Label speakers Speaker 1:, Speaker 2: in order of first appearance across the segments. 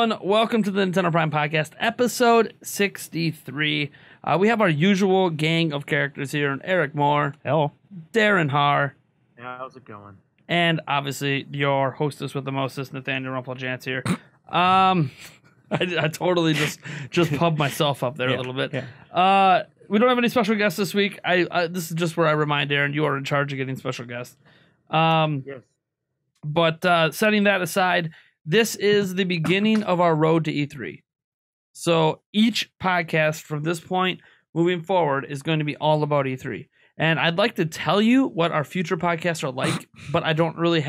Speaker 1: everyone. Welcome to the Nintendo Prime Podcast, episode 63. We have our usual gang of characters here. Eric Moore.
Speaker 2: Hello.
Speaker 1: Darren Haar.
Speaker 3: Yeah, how's it going?
Speaker 1: And obviously your hostess with the mostest, Nathaniel Rumpelchance here. I totally just pumped myself up there a little bit.
Speaker 2: Yeah.
Speaker 1: We don't have any special guests this week. This is just where I remind Darren you are in charge of getting special guests.
Speaker 3: Yes.
Speaker 1: But setting that aside, this is the beginning of our road to E3. So each podcast from this point moving forward is going to be all about E3. And I'd like to tell you what our future podcasts are like, but I don't really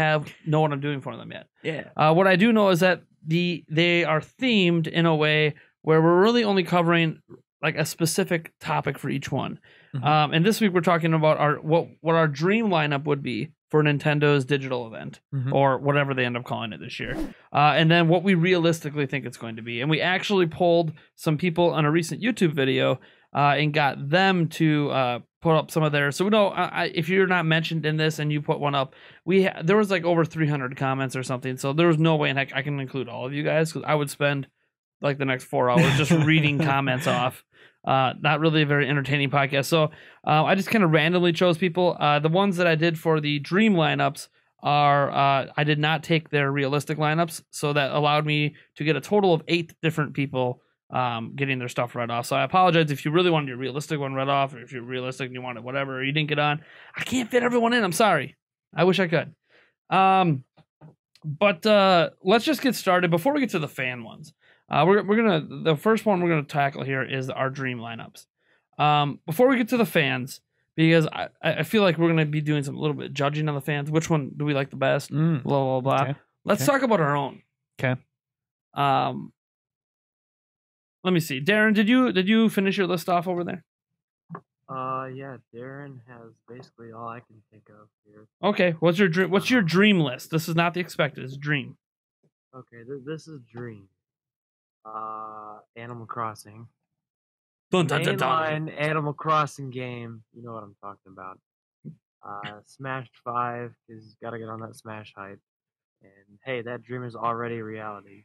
Speaker 1: know what I'm doing for them yet.
Speaker 2: Yeah.
Speaker 1: What I do know is that they are themed in a way where we're really only covering like a specific topic for each one.
Speaker 2: Mm-hmm.
Speaker 1: And this week we're talking about what our dream lineup would be for Nintendo's digital event, or whatever they end up calling it this year. And then what we realistically think it's going to be. And we actually polled some people on a recent YouTube video and got them to put up some of theirs. So we know if you're not mentioned in this and you put one up, there was like over 300 comments or something. So there was no way in heck I can include all of you guys, because I would spend like the next 4 hours just reading comments off. Not really a very entertaining podcast. So I just kind of randomly chose people. The ones that I did for the dream lineups are I did not take their realistic lineups, so that allowed me to get a total of 8 different people getting their stuff read off. So I apologize if you really wanted your realistic one read off, or if you're realistic and you wanted whatever, or you didn't get on. I can't fit everyone in. I'm sorry. I wish I could. But let's just get started before we get to the fan ones. The first one we're gonna tackle here is our dream lineups. Before we get to the fans, because I feel like we're gonna be doing some little bit of judging on the fans. Which one do we like the best? Blah blah blah.
Speaker 2: Okay.
Speaker 1: Let's talk about our own.
Speaker 2: Okay.
Speaker 1: Let me see. Darren, did you finish your list off over there?
Speaker 3: Yeah, Darren has basically all I can think of here.
Speaker 1: Okay. What's your dream list? This is not the expected. It's dream.
Speaker 3: Okay, this is Dream. Animal Crossing.
Speaker 1: Dun, dun, dun, dun.
Speaker 3: Mainline Animal Crossing game. You know what I'm talking about. Smash 5 is gotta get on that Smash hype. And hey, that dream is already reality.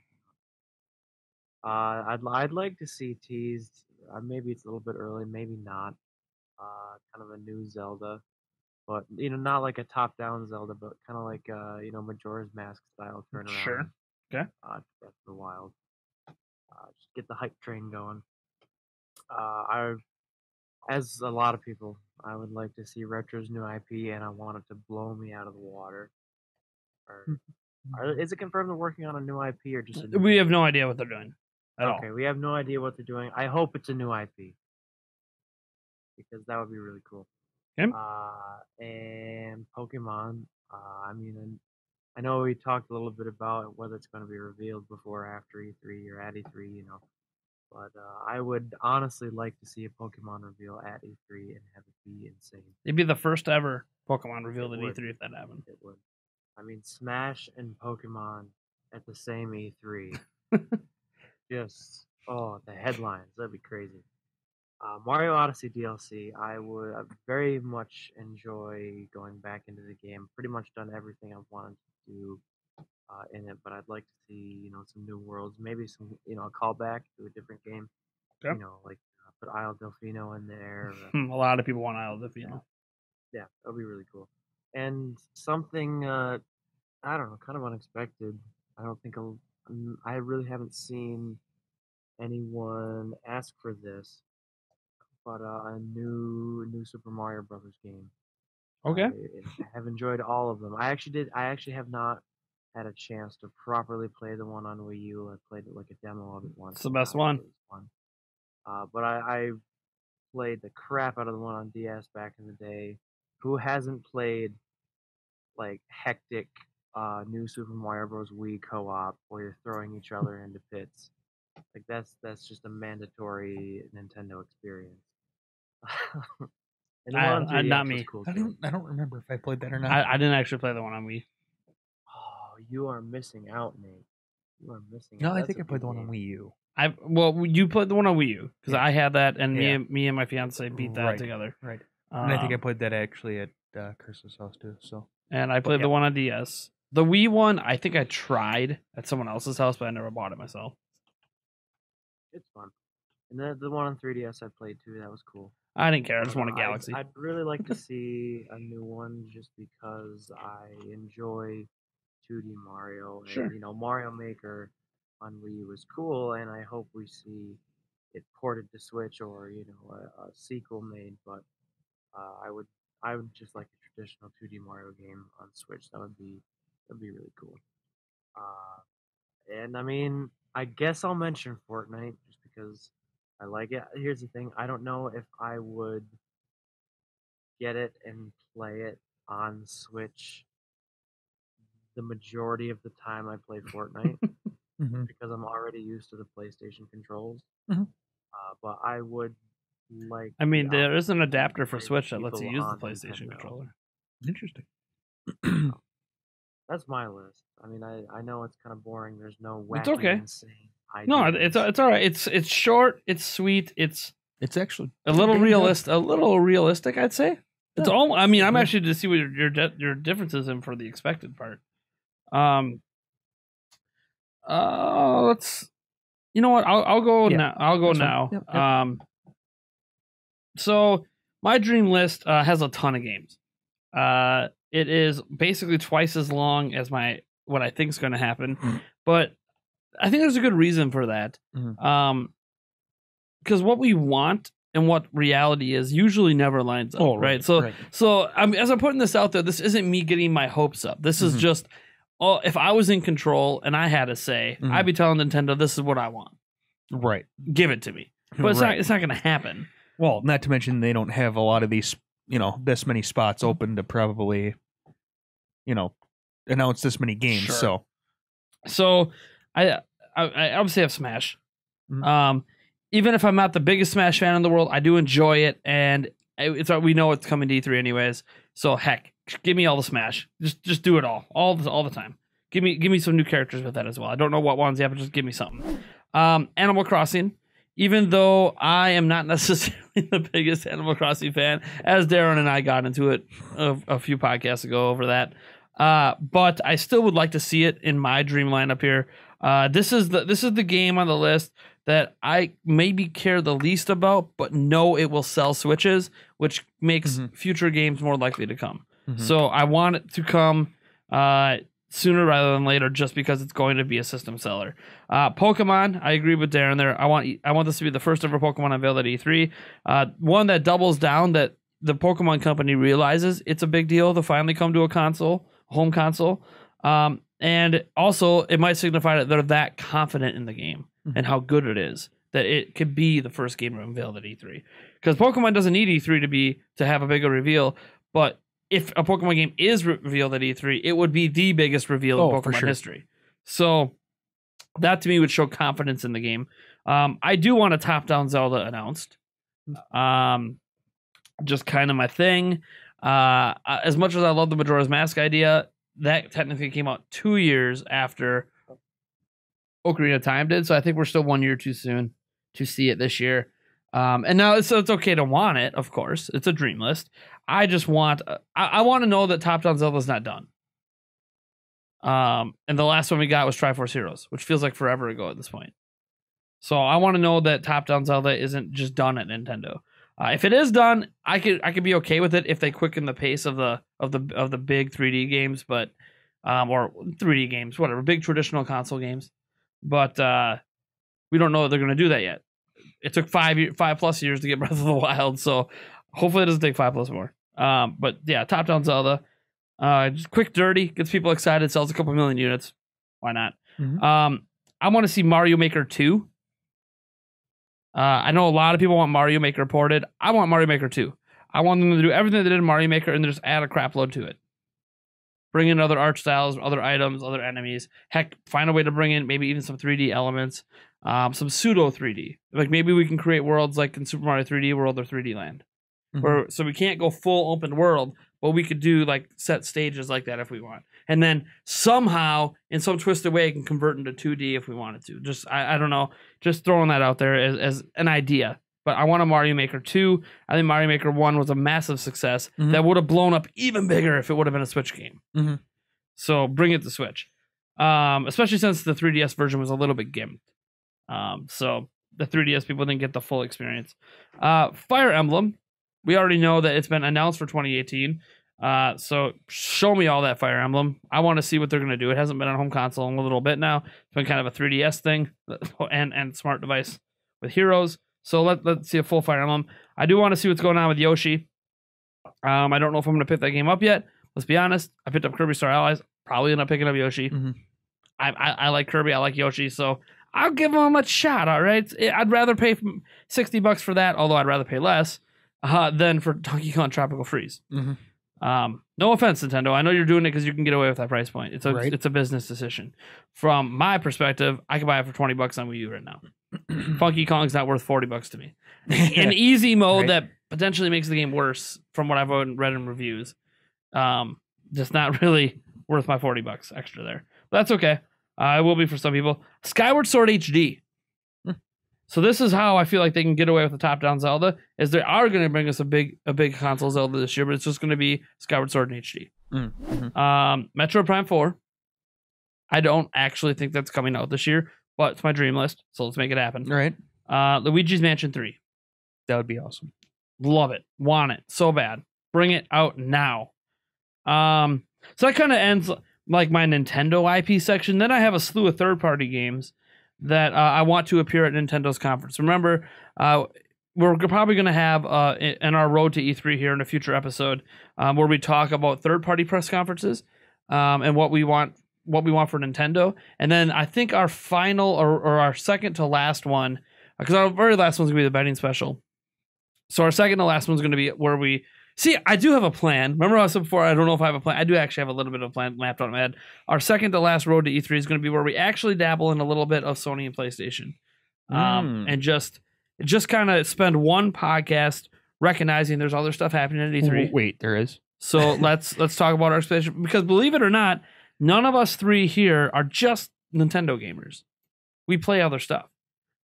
Speaker 3: I'd like to see teased. Maybe it's a little bit early, maybe not. Kind of a new Zelda, but not like a top-down Zelda, but kind of like Majora's Mask style turnaround.
Speaker 1: Sure. Okay.
Speaker 3: Breath of the Wild. Just get the hype train going. As a lot of people, I would like to see Retro's new IP, and I want it to blow me out of the water. Is it confirmed they're working on a new IP or just a new
Speaker 1: We have no idea what they're doing at all.
Speaker 3: Okay, we have no idea what they're doing. I hope it's a new IP, because that would be really cool.
Speaker 1: Okay.
Speaker 3: And Pokemon. I know we talked a little bit about whether it's going to be revealed before or after E3 or at E3, but I would honestly like to see a Pokemon reveal at E3 and have it be insane.
Speaker 1: It'd be the first ever Pokemon revealed at
Speaker 3: It would.
Speaker 1: E3 if that happened.
Speaker 3: It would. Smash and Pokemon at the same E3. Just, the headlines. That'd be crazy. Mario Odyssey DLC. I would very much enjoy going back into the game. Pretty much done everything I've wanted to do in it, but I'd like to see, some new worlds. Maybe some, a callback to a different game.
Speaker 1: Okay.
Speaker 3: Like put Isle Delfino in there.
Speaker 1: A lot of people want Isle Delfino.
Speaker 3: Yeah, that'd be really cool. And something, I don't know, kind of unexpected. I really haven't seen anyone ask for this, but a new Super Mario Brothers game.
Speaker 1: Okay.
Speaker 3: I have enjoyed all of them. I actually have not had a chance to properly play the one on Wii U. I played it like a demo of it once.
Speaker 1: It's the best one.
Speaker 3: It was fun. But I played the crap out of the one on DS back in the day. Who hasn't played like hectic new Super Mario Bros. Wii co-op where you're throwing each other into pits? Like that's just a mandatory Nintendo experience. And the one on 3DS
Speaker 1: not
Speaker 3: was
Speaker 1: me.
Speaker 3: cool,
Speaker 2: I
Speaker 3: too.
Speaker 2: don't remember if I played that or not.
Speaker 1: I didn't actually play the one on Wii.
Speaker 3: Oh, you are missing out, Nate. You are missing
Speaker 2: No,
Speaker 3: out.
Speaker 2: I
Speaker 3: That's
Speaker 2: think
Speaker 3: a
Speaker 2: I played
Speaker 3: good
Speaker 2: the one on
Speaker 3: game.
Speaker 2: Wii U.
Speaker 1: You played the one on Wii U because
Speaker 2: Yeah.
Speaker 1: I had that, and
Speaker 2: Yeah.
Speaker 1: me and my fiance beat that
Speaker 2: Right.
Speaker 1: together.
Speaker 2: Right. And I think I
Speaker 1: Um,
Speaker 2: played that actually at Chris's house too. So
Speaker 1: and I played the one on DS. The Wii one, I think I tried at someone else's house, but I never bought it myself.
Speaker 3: It's fun. And the one on 3DS I played too. That was cool.
Speaker 1: I didn't care. I just wanted Galaxy.
Speaker 3: I'd really like to see a new one just because I enjoy 2D Mario.
Speaker 1: Sure.
Speaker 3: And, Mario Maker on Wii U was cool, and I hope we see it ported to Switch or, a sequel made. But I would just like a traditional 2D Mario game on Switch. That'd be really cool. And I mean, I guess I'll mention Fortnite just because I like it. Here's the thing: I don't know if I would get it and play it on Switch the majority of the time I play Fortnite because I'm already used to the PlayStation controls. But I would like.
Speaker 1: I mean, there is an adapter for Switch that lets you use the PlayStation controller.
Speaker 2: Interesting.
Speaker 3: That's my list. I mean, I know it's kind of boring. There's no wacky,
Speaker 1: it's okay.
Speaker 3: Insane ideas.
Speaker 1: No, it's all right. It's short. It's sweet. It's
Speaker 2: actually
Speaker 1: a little realistic. I'd say it's all. I mean, I'm actually to see what your differences in for the expected part. Let's. You know what? I'll go now. I'll go now.
Speaker 2: Yep.
Speaker 1: So my dream list has a ton of games. It is basically twice as long as what I think is going to happen, but I think there's a good reason for that. Because what we want and what reality is usually never lines up, right? So as I'm putting this out there, this isn't me getting my hopes up. This is just, if I was in control and I had a say, I'd be telling Nintendo, this is what I want.
Speaker 2: Right.
Speaker 1: Give it to me. But it's not going to happen.
Speaker 2: Well, not to mention they don't have a lot of these, this many spots open to probably, announce this many games.
Speaker 1: Sure. So I obviously have Smash. Even if I'm not the biggest Smash fan in the world, I do enjoy it, and we know it's coming to E3 anyways. So heck, give me all the Smash. Just do it all the time. Give me some new characters with that as well. I don't know what ones yet, but just give me something. Animal Crossing. Even though I am not necessarily the biggest Animal Crossing fan, as Darren and I got into it a few podcasts ago over that, but I still would like to see it in my dream lineup here. This is the game on the list that I maybe care the least about, but know it will sell Switches, which makes future games more likely to come. So I want it to come sooner rather than later, just because it's going to be a system seller. Pokemon, I agree with Darren there. I want this to be the first ever Pokemon unveiled at E3. One that doubles down that the Pokemon company realizes it's a big deal to finally come to a home console. And also, it might signify that they're that confident in the game and how good it is that it could be the first game unveiled at E3. Because Pokemon doesn't need E3 to have a bigger reveal, but if a Pokemon game is revealed at E3, it would be the biggest reveal in Pokemon history. So that to me would show confidence in the game. I do want a top-down Zelda announced. Just kind of my thing. As much as I love the Majora's Mask idea, that technically came out 2 years after Ocarina of Time did. So I think we're still 1 year too soon to see it this year. And now it's okay to want it, of course. It's a dream list. I just want I want to know that Top Down Zelda's not done. And the last one we got was Triforce Heroes, which feels like forever ago at this point. So I want to know that Top Down Zelda isn't just done at Nintendo. If it is done, I could be okay with it if they quicken the pace of the big 3D games, but or 3D games, whatever, big traditional console games. But we don't know that they're going to do that yet. It took 5+ years to get Breath of the Wild, so hopefully it doesn't take 5+ more. But yeah, Top Down Zelda, just quick, dirty, gets people excited, sells a couple million units. Why not? I want to see Mario Maker 2. I know a lot of people want Mario Maker ported. I want Mario Maker 2. I want them to do everything they did in Mario Maker and just add a crap load to it. Bring in other art styles, other items, other enemies. Heck, find a way to bring in maybe even some 3D elements, some pseudo 3D. Like maybe we can create worlds like in Super Mario 3D World or 3D Land. So we can't go full open world, but we could do like set stages like that if we want. And then somehow, in some twisted way, it can convert into 2D if we wanted to. Just I don't know. Just throwing that out there as an idea. But I want a Mario Maker 2. I think Mario Maker 1 was a massive success that would have blown up even bigger if it would have been a Switch game. So bring it to Switch. Especially since the 3DS version was a little bit gimped. So the 3DS people didn't get the full experience. Fire Emblem, we already know that it's been announced for 2018. So show me all that Fire Emblem. I want to see what they're going to do. It hasn't been on home console in a little bit now. It's been kind of a 3DS thing and smart device with Heroes. So let's see a full Fire Emblem. I do want to see what's going on with Yoshi. I don't know if I'm going to pick that game up yet. Let's be honest. I picked up Kirby Star Allies. Probably end up picking up Yoshi.
Speaker 2: Mhm.
Speaker 1: I like Kirby. I like Yoshi. So I'll give them a shot. All right. I'd rather pay $60 for that, although I'd rather pay less than for Donkey Kong Tropical Freeze.
Speaker 2: Mhm.
Speaker 1: No offense, Nintendo. I know you're doing it because you can get away with that price point. It's
Speaker 2: Right.
Speaker 1: it's a business decision. From my perspective, I could buy it for $20 on Wii U right now. Funky Kong's not worth $40 to me. An easy mode
Speaker 2: Right.
Speaker 1: that potentially makes the game worse, from what I've read in reviews. Just not really worth my $40 extra there. But that's okay. It will be for some people. Skyward Sword HD. So this is how I feel like they can get away with the top-down Zelda, is they are going to bring us a big console Zelda this year, but it's just going to be Skyward Sword in HD.
Speaker 2: Mhm.
Speaker 1: Metroid Prime 4. I don't actually think that's coming out this year, but it's my dream list, so let's make it happen.
Speaker 2: Right.
Speaker 1: Luigi's Mansion 3.
Speaker 2: That would be awesome.
Speaker 1: Love it. Want it so bad. Bring it out now. So that kind of ends like my Nintendo IP section. Then I have a slew of third-party games that I want to appear at Nintendo's conference. Remember, we're probably going to have in our road to E3 here in a future episode where we talk about third-party press conferences and what we want for Nintendo. And then I think our final or our second to last one, because our very last one's going to be the betting special. So our second to last one's going to be where we see. I do have a plan. Remember I said before, I don't know if I have a plan. I do actually have a little bit of a plan mapped out in my head. Our second to last road to E3 is going to be where we actually dabble in a little bit of Sony and PlayStation, and just kind of spend one podcast recognizing there's other stuff happening at E3.
Speaker 2: Wait, there is.
Speaker 1: So let's talk about our expectation, because believe it or not, none of us three here are just Nintendo gamers. We play other stuff.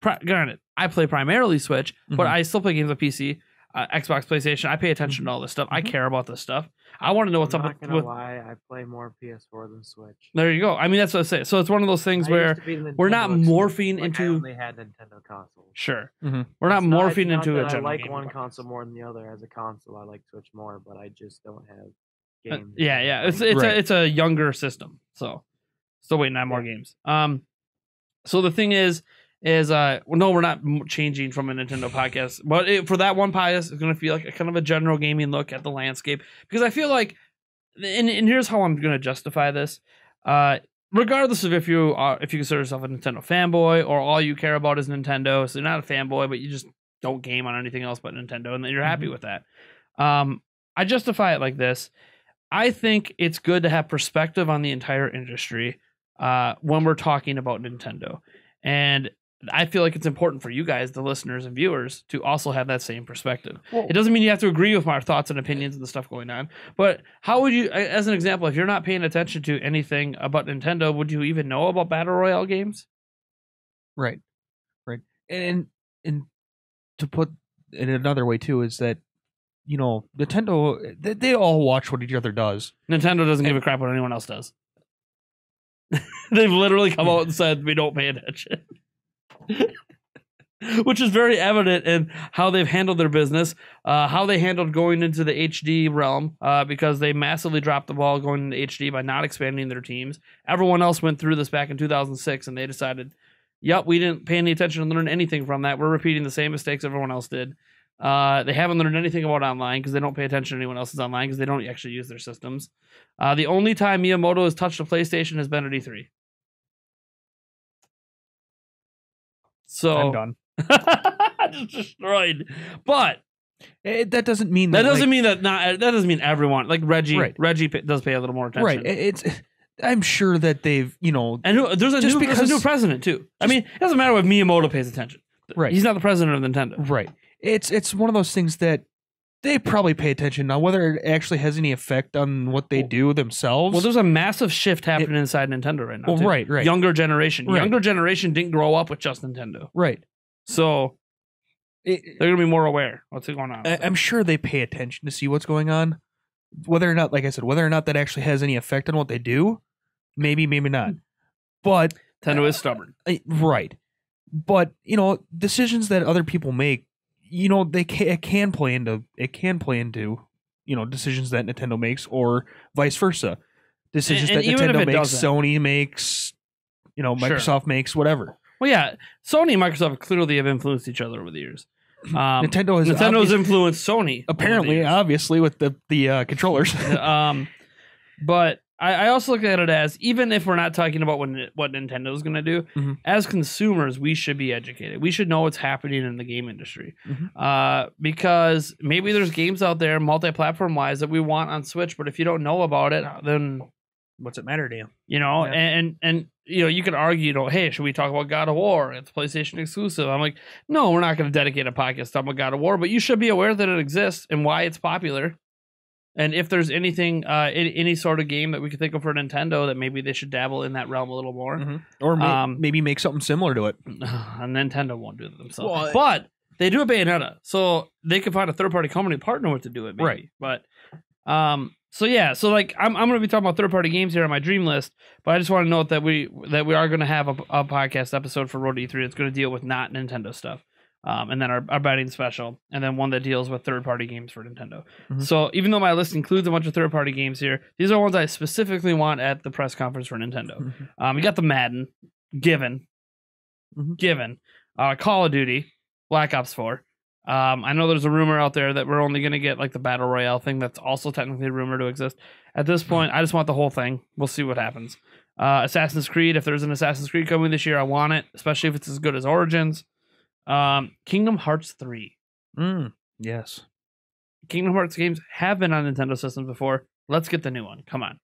Speaker 1: Granted, I play primarily Switch, but I still play games on PC, Xbox, PlayStation. I pay attention to all this stuff. I care about this stuff. I want to know what's up with.
Speaker 3: I'm not gonna lie, I play more PS4 than Switch.
Speaker 1: There you go. I mean, that's what I say. So it's one of those things
Speaker 3: I
Speaker 1: where
Speaker 3: used to be
Speaker 1: we're not
Speaker 3: Nintendo
Speaker 1: morphing
Speaker 3: like,
Speaker 1: into.
Speaker 3: I only had Nintendo consoles.
Speaker 1: Sure,
Speaker 2: Mhm.
Speaker 1: we're not
Speaker 3: It's not-
Speaker 1: morphing
Speaker 3: not
Speaker 1: into
Speaker 3: that
Speaker 1: a general
Speaker 3: I like
Speaker 1: gaming
Speaker 3: one
Speaker 1: podcast.
Speaker 3: console more than the other. As a console, I like Switch more, but I just don't have games.
Speaker 1: Yeah. It's
Speaker 2: Right.
Speaker 1: it's a younger system, so still waiting on more games. So the thing is no, we're not changing from a Nintendo podcast, but for that one podcast, it's going to feel like a kind of a general gaming look at the landscape, because I feel like, and here's how I'm going to justify this. Regardless of if you consider yourself a Nintendo fanboy or all you care about is Nintendo, so you're not a fanboy, but you just don't game on anything else but Nintendo, and you're happy with that. I justify it like this. I think it's good to have perspective on the entire industry when we're talking about Nintendo. And I feel like it's important for you guys, the listeners and viewers, to also have that same perspective.
Speaker 2: Well-
Speaker 1: It doesn't mean you have to agree with my thoughts and opinions and the stuff going on, but how would you, as an example, if you're not paying attention to anything about Nintendo, would you even know about Battle Royale games?
Speaker 2: Right. And to put it another way too is that, you know, Nintendo, they all watch what each other does.
Speaker 1: Nintendo doesn't give a crap what anyone else does. They've literally come out and said, we don't pay attention. Which is very evident in how they've handled their business, how they handled going into the HD realm, because they massively dropped the ball going into HD by not expanding their teams. Everyone else went through this back in 2006, and they decided, yep, we didn't pay any attention and learn anything from that. We're repeating the same mistakes everyone else did. They haven't learned anything about online because they don't pay attention to anyone else's online because they don't actually use their systems. The only time Miyamoto has touched a PlayStation has been at E3. So
Speaker 2: I'm done.
Speaker 1: just destroyed. But
Speaker 2: That doesn't mean
Speaker 1: that
Speaker 2: that
Speaker 1: doesn't mean that doesn't mean everyone, like Reggie.
Speaker 2: Right.
Speaker 1: Reggie does pay a little more attention.
Speaker 2: right. It's. I'm sure that they've, you know,
Speaker 1: And there's a
Speaker 2: Just
Speaker 1: new president too. I mean, it doesn't matter if Miyamoto pays attention.
Speaker 2: Right.
Speaker 1: He's not the president of Nintendo.
Speaker 2: right. It's one of those things that they probably pay attention. Now, whether it actually has any effect on what they do themselves.
Speaker 1: Well, there's a massive shift happening inside Nintendo right now.
Speaker 2: Well,
Speaker 1: too.
Speaker 2: right.
Speaker 1: Younger generation.
Speaker 2: Right.
Speaker 1: Younger generation didn't grow up with just Nintendo,
Speaker 2: right.
Speaker 1: so they're gonna be more aware. What's going on?
Speaker 2: I'm sure they pay attention to see what's going on. Whether or not, like I said, whether or not that actually has any effect on what they do, maybe not. But
Speaker 1: Nintendo is stubborn.
Speaker 2: right. But decisions that other people make, it can play into decisions that Nintendo makes, or vice versa. Decisions
Speaker 1: And
Speaker 2: that
Speaker 1: even if
Speaker 2: Nintendo
Speaker 1: it
Speaker 2: makes,
Speaker 1: doesn't.
Speaker 2: Sony makes, Microsoft makes, whatever.
Speaker 1: Well, yeah, Sony and Microsoft clearly have influenced each other over the years.
Speaker 2: Nintendo's
Speaker 1: influenced Sony
Speaker 2: apparently, obviously, with the controllers.
Speaker 1: But I also look at it as, even if we're not talking about what Nintendo's going to do,
Speaker 2: Mhm.
Speaker 1: as consumers, we should be educated. We should know what's happening in the game industry. Because maybe there's games out there, multi-platform wise, that we want on Switch, but if you don't know about it, then
Speaker 2: What's it matter to you?
Speaker 1: Yeah. and you could argue, hey, should we talk about God of War? It's PlayStation exclusive. I'm like, no, we're not going to dedicate a podcast to talk about God of War, but you should be aware that it exists and why it's popular. And if there's anything, any sort of game that we could think of for Nintendo that maybe they should dabble in that realm a little more.
Speaker 2: Or maybe make something similar to it.
Speaker 1: Nintendo won't do it themselves.
Speaker 2: Well,
Speaker 1: but they do a Bayonetta, so they could find a third-party company to partner with to do it, maybe.
Speaker 2: Right.
Speaker 1: But, so yeah, so like I'm going to be talking about third-party games here on my dream list, but I just want to note that we are going to have a podcast episode for Road to E3 that's going to deal with not Nintendo stuff. And then our betting special, and then one that deals with third-party games for Nintendo. So even though my list includes a bunch of third-party games here, these are ones I specifically want at the press conference for Nintendo. We got the Madden, given, Call of Duty, Black Ops 4. I know there's a rumor out there that we're only going to get like the Battle Royale thing that's also technically a rumor to exist. At this point, I just want the whole thing. We'll see what happens. Assassin's Creed, if there's an Assassin's Creed coming this year, I want it, especially if it's as good as Origins. Kingdom Hearts 3.
Speaker 2: Yes.
Speaker 1: Kingdom Hearts games have been on Nintendo systems before. Let's get the new one. Come on.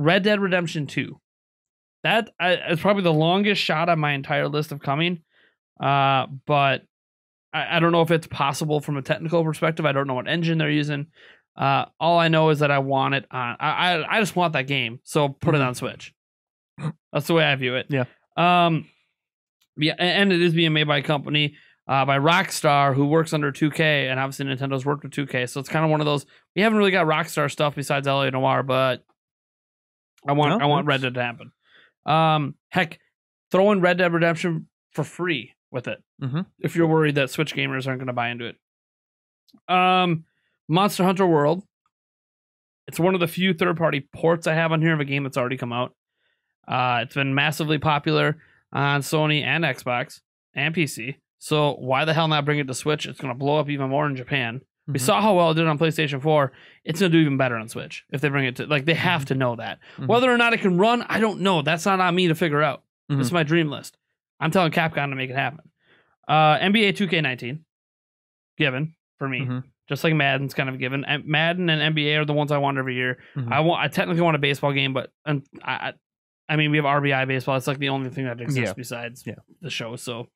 Speaker 1: Red Dead Redemption 2. That is probably the longest shot on my entire list of coming. But I don't know if it's possible from a technical perspective. I don't know what engine they're using. All I know is that I want it on. I just want that game, so put it on Switch. That's the way I view it.
Speaker 2: Yeah.
Speaker 1: Yeah, and it is being made by a company by Rockstar, who works under 2K, and obviously Nintendo's worked with 2K, so it's kind of one of those. We haven't really got Rockstar stuff besides LA Noire, but I want Red Dead to happen. Heck, throw in Red Dead Redemption for free with it. If you're worried that Switch gamers aren't going to buy into it. Monster Hunter World. It's one of the few third-party ports I have on here of a game that's already come out. It's been massively popular on Sony and Xbox and PC. So why the hell not bring it to Switch? It's going to blow up even more in Japan. We saw how well it did on PlayStation 4. It's going to do even better on Switch if they bring it to... Like, they have to know that. Whether or not it can run, I don't know. That's not on me to figure out. This is my dream list. I'm telling Capcom to make it happen. NBA 2K19. Given, for me. Just like Madden's kind of a given. Madden and NBA are the ones I want every year. I technically want a baseball game, but I mean, we have RBI baseball. It's like the only thing that exists besides the show. So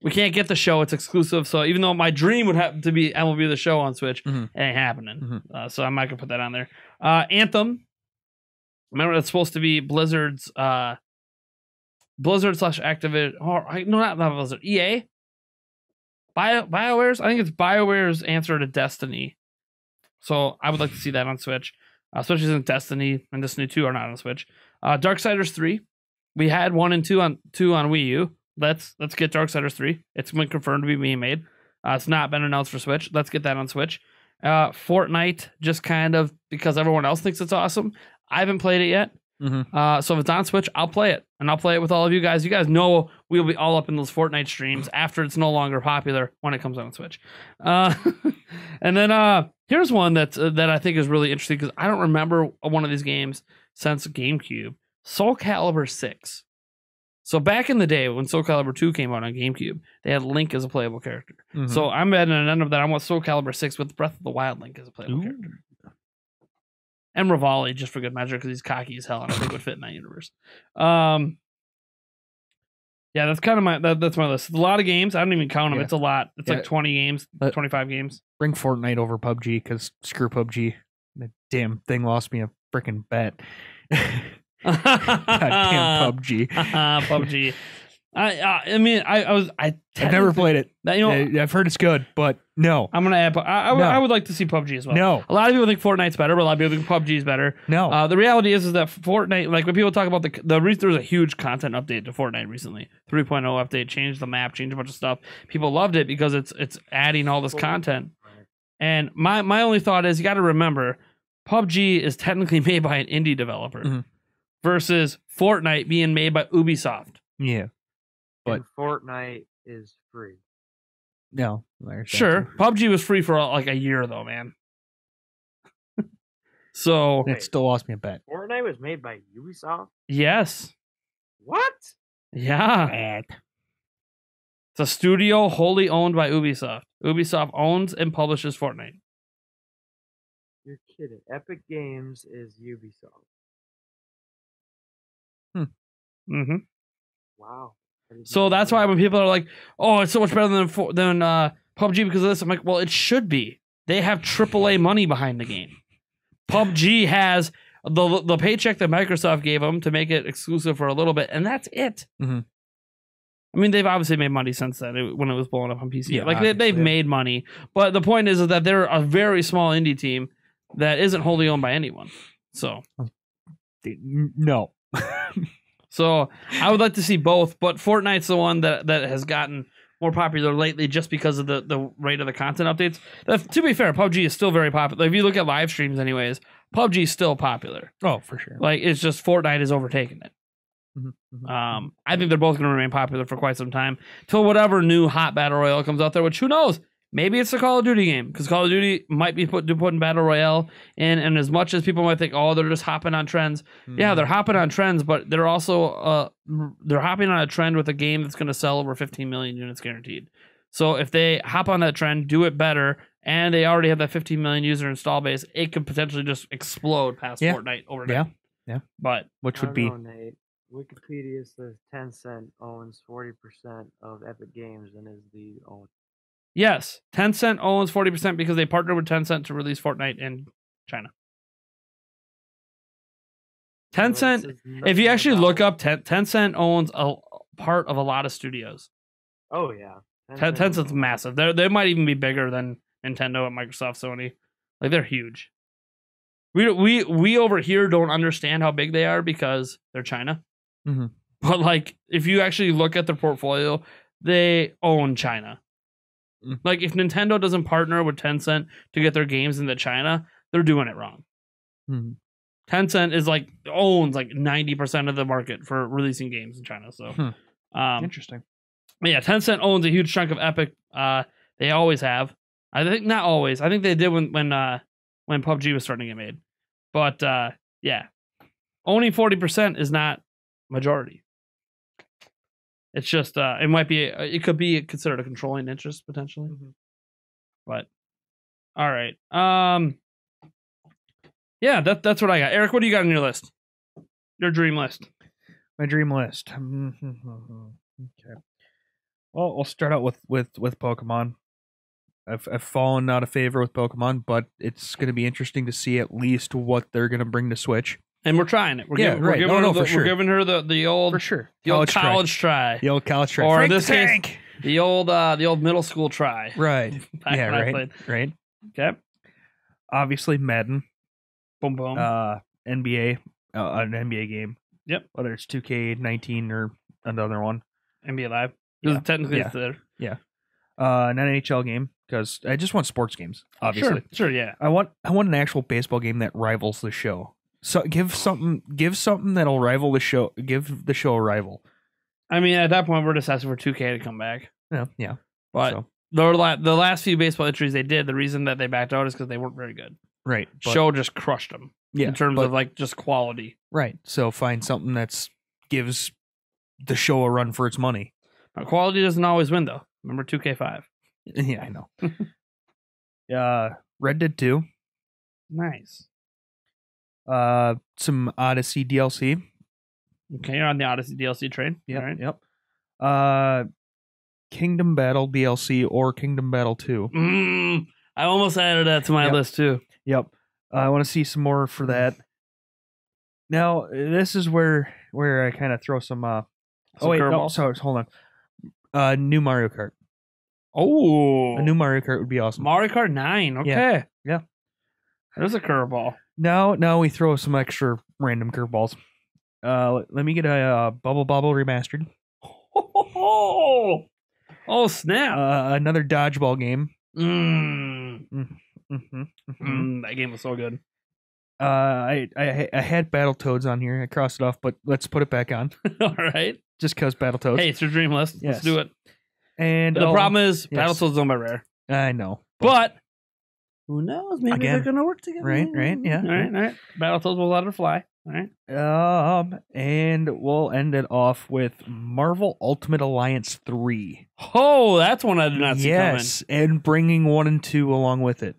Speaker 1: we can't get the show. It's exclusive. So even though my dream would have to be MLB The Show on Switch, it ain't happening. So I'm not going to put that on there. Anthem. Remember, it's supposed to be Blizzard's... Blizzard / Activision... No, not Blizzard. EA? BioWare's? I think it's BioWare's answer to Destiny. So I would like to see that on Switch. Especially since Destiny and Destiny 2 are not on Switch. Darksiders 3. We had 1 and 2 on Wii U. Let's get Darksiders 3. It's been confirmed to be being made. It's not been announced for Switch. Let's get that on Switch. Fortnite, just kind of because everyone else thinks it's awesome. I haven't played it yet. So if it's on Switch, I'll play it. And I'll play it with all of you guys. You guys know we'll be all up in those Fortnite streams after it's no longer popular when it comes on Switch. And then here's one that I think is really interesting because I don't remember one of these games since GameCube. Soul Calibur 6. So back in the day when Soul Calibur 2 came out on GameCube, they had Link as a playable character. So I'm at an end of that. I want Soul Calibur 6 with Breath of the Wild Link as a playable character. And Rivali, just for good measure, because he's cocky as hell, and I think would fit in that universe. Yeah, that's kind of that's my list. It's a lot of games. I don't even count them. It's a lot. It's like 20 games, 25 games.
Speaker 2: Bring Fortnite over PUBG, because screw PUBG. That damn thing lost me a freaking bet. Goddamn PUBG.
Speaker 1: PUBG. I mean,
Speaker 2: I've never played it.
Speaker 1: You know,
Speaker 2: I've heard it's good, but no.
Speaker 1: I'm gonna add. I would like to see PUBG as well.
Speaker 2: No.
Speaker 1: A lot of people think Fortnite's better, but a lot of people think PUBG is better.
Speaker 2: No.
Speaker 1: The reality is that Fortnite, like when people talk about there was a huge content update to Fortnite recently. 3.0 update, changed the map, changed a bunch of stuff. People loved it because it's adding all this content. And my only thought is you got to remember, PUBG is technically made by an indie developer versus Fortnite being made by Ubisoft.
Speaker 2: Yeah. But
Speaker 3: and Fortnite is free.
Speaker 2: No.
Speaker 1: Sure. PUBG was free for like a year though, man. So
Speaker 2: it still lost me a bet.
Speaker 3: Fortnite was made by Ubisoft?
Speaker 1: Yes.
Speaker 3: What?
Speaker 1: Yeah. It's a studio wholly owned by Ubisoft. Ubisoft owns and publishes Fortnite.
Speaker 3: You're kidding. Epic Games is Ubisoft.
Speaker 1: Mm-hmm.
Speaker 3: Wow.
Speaker 1: So that's why when people are like, "Oh, it's so much better than PUBG because of this," I'm like, "Well, it should be. They have AAA money behind the game. PUBG has the paycheck that Microsoft gave them to make it exclusive for a little bit, and that's it.
Speaker 2: Mm-hmm.
Speaker 1: I mean, they've obviously made money since then when it was blowing up on PC.
Speaker 2: Yeah,
Speaker 1: like they've made money, but the point is that they're a very small indie team that isn't wholly owned by anyone. So
Speaker 2: no."
Speaker 1: So I would like to see both, but Fortnite's the one that has gotten more popular lately just because of the rate of the content updates. To be fair, PUBG is still very popular. If you look at live streams anyways, PUBG is still popular.
Speaker 2: Oh, for sure.
Speaker 1: Like, it's just Fortnite has overtaken it. I think they're both going to remain popular for quite some time till whatever new hot battle royale comes out there, which who knows? Maybe it's the Call of Duty game because Call of Duty might be putting battle royale in, and as much as people might think, oh, they're just hopping on trends. Yeah, they're hopping on trends, but they're also they're hopping on a trend with a game that's going to sell over 15 million units guaranteed. So if they hop on that trend, do it better, and they already have that 15 million user install base, it could potentially just explode past Fortnite overnight.
Speaker 2: Yeah.
Speaker 1: But
Speaker 2: which would be
Speaker 3: Nate. Wikipedia says Tencent owns 40% of Epic Games and is the owner.
Speaker 1: Yes, Tencent owns 40% because they partnered with Tencent to release Fortnite in China. Tencent, if you actually look up, Tencent owns a part of a lot of studios.
Speaker 3: Oh, yeah.
Speaker 1: Tencent's massive. They might even be bigger than Nintendo and Microsoft, Sony. Like, they're huge. We over here don't understand how big they are because they're China.
Speaker 2: Mm-hmm.
Speaker 1: But, like, if you actually look at their portfolio, they own China. Like, if Nintendo doesn't partner with Tencent to get their games into China, they're doing it wrong.
Speaker 2: Mm-hmm.
Speaker 1: Tencent is owns 90% of the market for releasing games in China. So,
Speaker 2: interesting.
Speaker 1: Yeah, Tencent owns a huge chunk of Epic. They always have. I think not always. I think they did when PUBG was starting to get made. But yeah, owning 40% is not majority. It's just it could be considered a controlling interest potentially. But all right. Yeah, that's what I got. Eric, what do you got on your list? Your dream list.
Speaker 2: My dream list. Okay. Well, we'll start out with Pokemon. I've fallen out of favor with Pokemon, but it's going to be interesting to see at least what they're going to bring to Switch.
Speaker 1: And we're trying it. We're giving her the old
Speaker 2: for sure
Speaker 1: the old college try.
Speaker 2: The old college try.
Speaker 1: Or
Speaker 2: Frank
Speaker 1: this
Speaker 2: the Tank.
Speaker 1: case, the old middle school try.
Speaker 2: Right. Yeah. Right.
Speaker 1: Okay.
Speaker 2: Obviously, Madden.
Speaker 1: Boom boom.
Speaker 2: NBA. An NBA game.
Speaker 1: Yep.
Speaker 2: Whether it's 2K19 or another one.
Speaker 1: NBA Live.
Speaker 2: Yeah.
Speaker 1: Technically, it's there.
Speaker 2: Yeah. An NHL game because I just want sports games. Obviously.
Speaker 1: Sure. Yeah.
Speaker 2: I want an actual baseball game that rivals the show. So give something that'll rival the show. Give the show a rival.
Speaker 1: I mean, at that point, we're just asking for 2K to come back.
Speaker 2: Yeah.
Speaker 1: But the last few baseball entries they did, the reason that they backed out is because they weren't very good.
Speaker 2: Right.
Speaker 1: Show just crushed them.
Speaker 2: Yeah.
Speaker 1: In terms of just quality.
Speaker 2: Right. So find something that's gives the show a run for its money.
Speaker 1: But quality doesn't always win, though. Remember 2K5.
Speaker 2: Yeah, I know. Red Dead 2.
Speaker 1: Nice.
Speaker 2: Some Odyssey DLC.
Speaker 1: Okay, you're on the Odyssey DLC train.
Speaker 2: Yep.
Speaker 1: Right.
Speaker 2: Yep. Kingdom Battle DLC or Kingdom Battle 2.
Speaker 1: I almost added that to my list too.
Speaker 2: Yep. I want to see some more for that. Now, this is where I kind of throw some
Speaker 1: So
Speaker 2: Oh wait, no,
Speaker 1: curveball.
Speaker 2: sorry, hold on. New Mario Kart.
Speaker 1: Oh,
Speaker 2: A new Mario Kart would be awesome.
Speaker 1: Mario Kart 9. Okay.
Speaker 2: Yeah.
Speaker 1: There's a curveball.
Speaker 2: Now we throw some extra random curveballs. Let me get a Bubble Bobble remastered.
Speaker 1: Oh, snap.
Speaker 2: Another dodgeball game.
Speaker 1: That game was so good.
Speaker 2: I had Battletoads on here. I crossed it off, but let's put it back on.
Speaker 1: All right.
Speaker 2: Just because Battletoads.
Speaker 1: Hey, it's your dream list.
Speaker 2: Yes.
Speaker 1: Let's do it.
Speaker 2: And
Speaker 1: The problem is
Speaker 2: yes.
Speaker 1: Battletoads is owned by Rare.
Speaker 2: I know.
Speaker 1: But who knows? Maybe
Speaker 2: Again.
Speaker 1: they're going to work together.
Speaker 2: Right, yeah.
Speaker 1: All right. Battletoads will let her fly. All right.
Speaker 2: And we'll end it off with Marvel Ultimate Alliance 3.
Speaker 1: Oh, that's one I did not see coming.
Speaker 2: Yes, and bringing 1 and 2 along with it.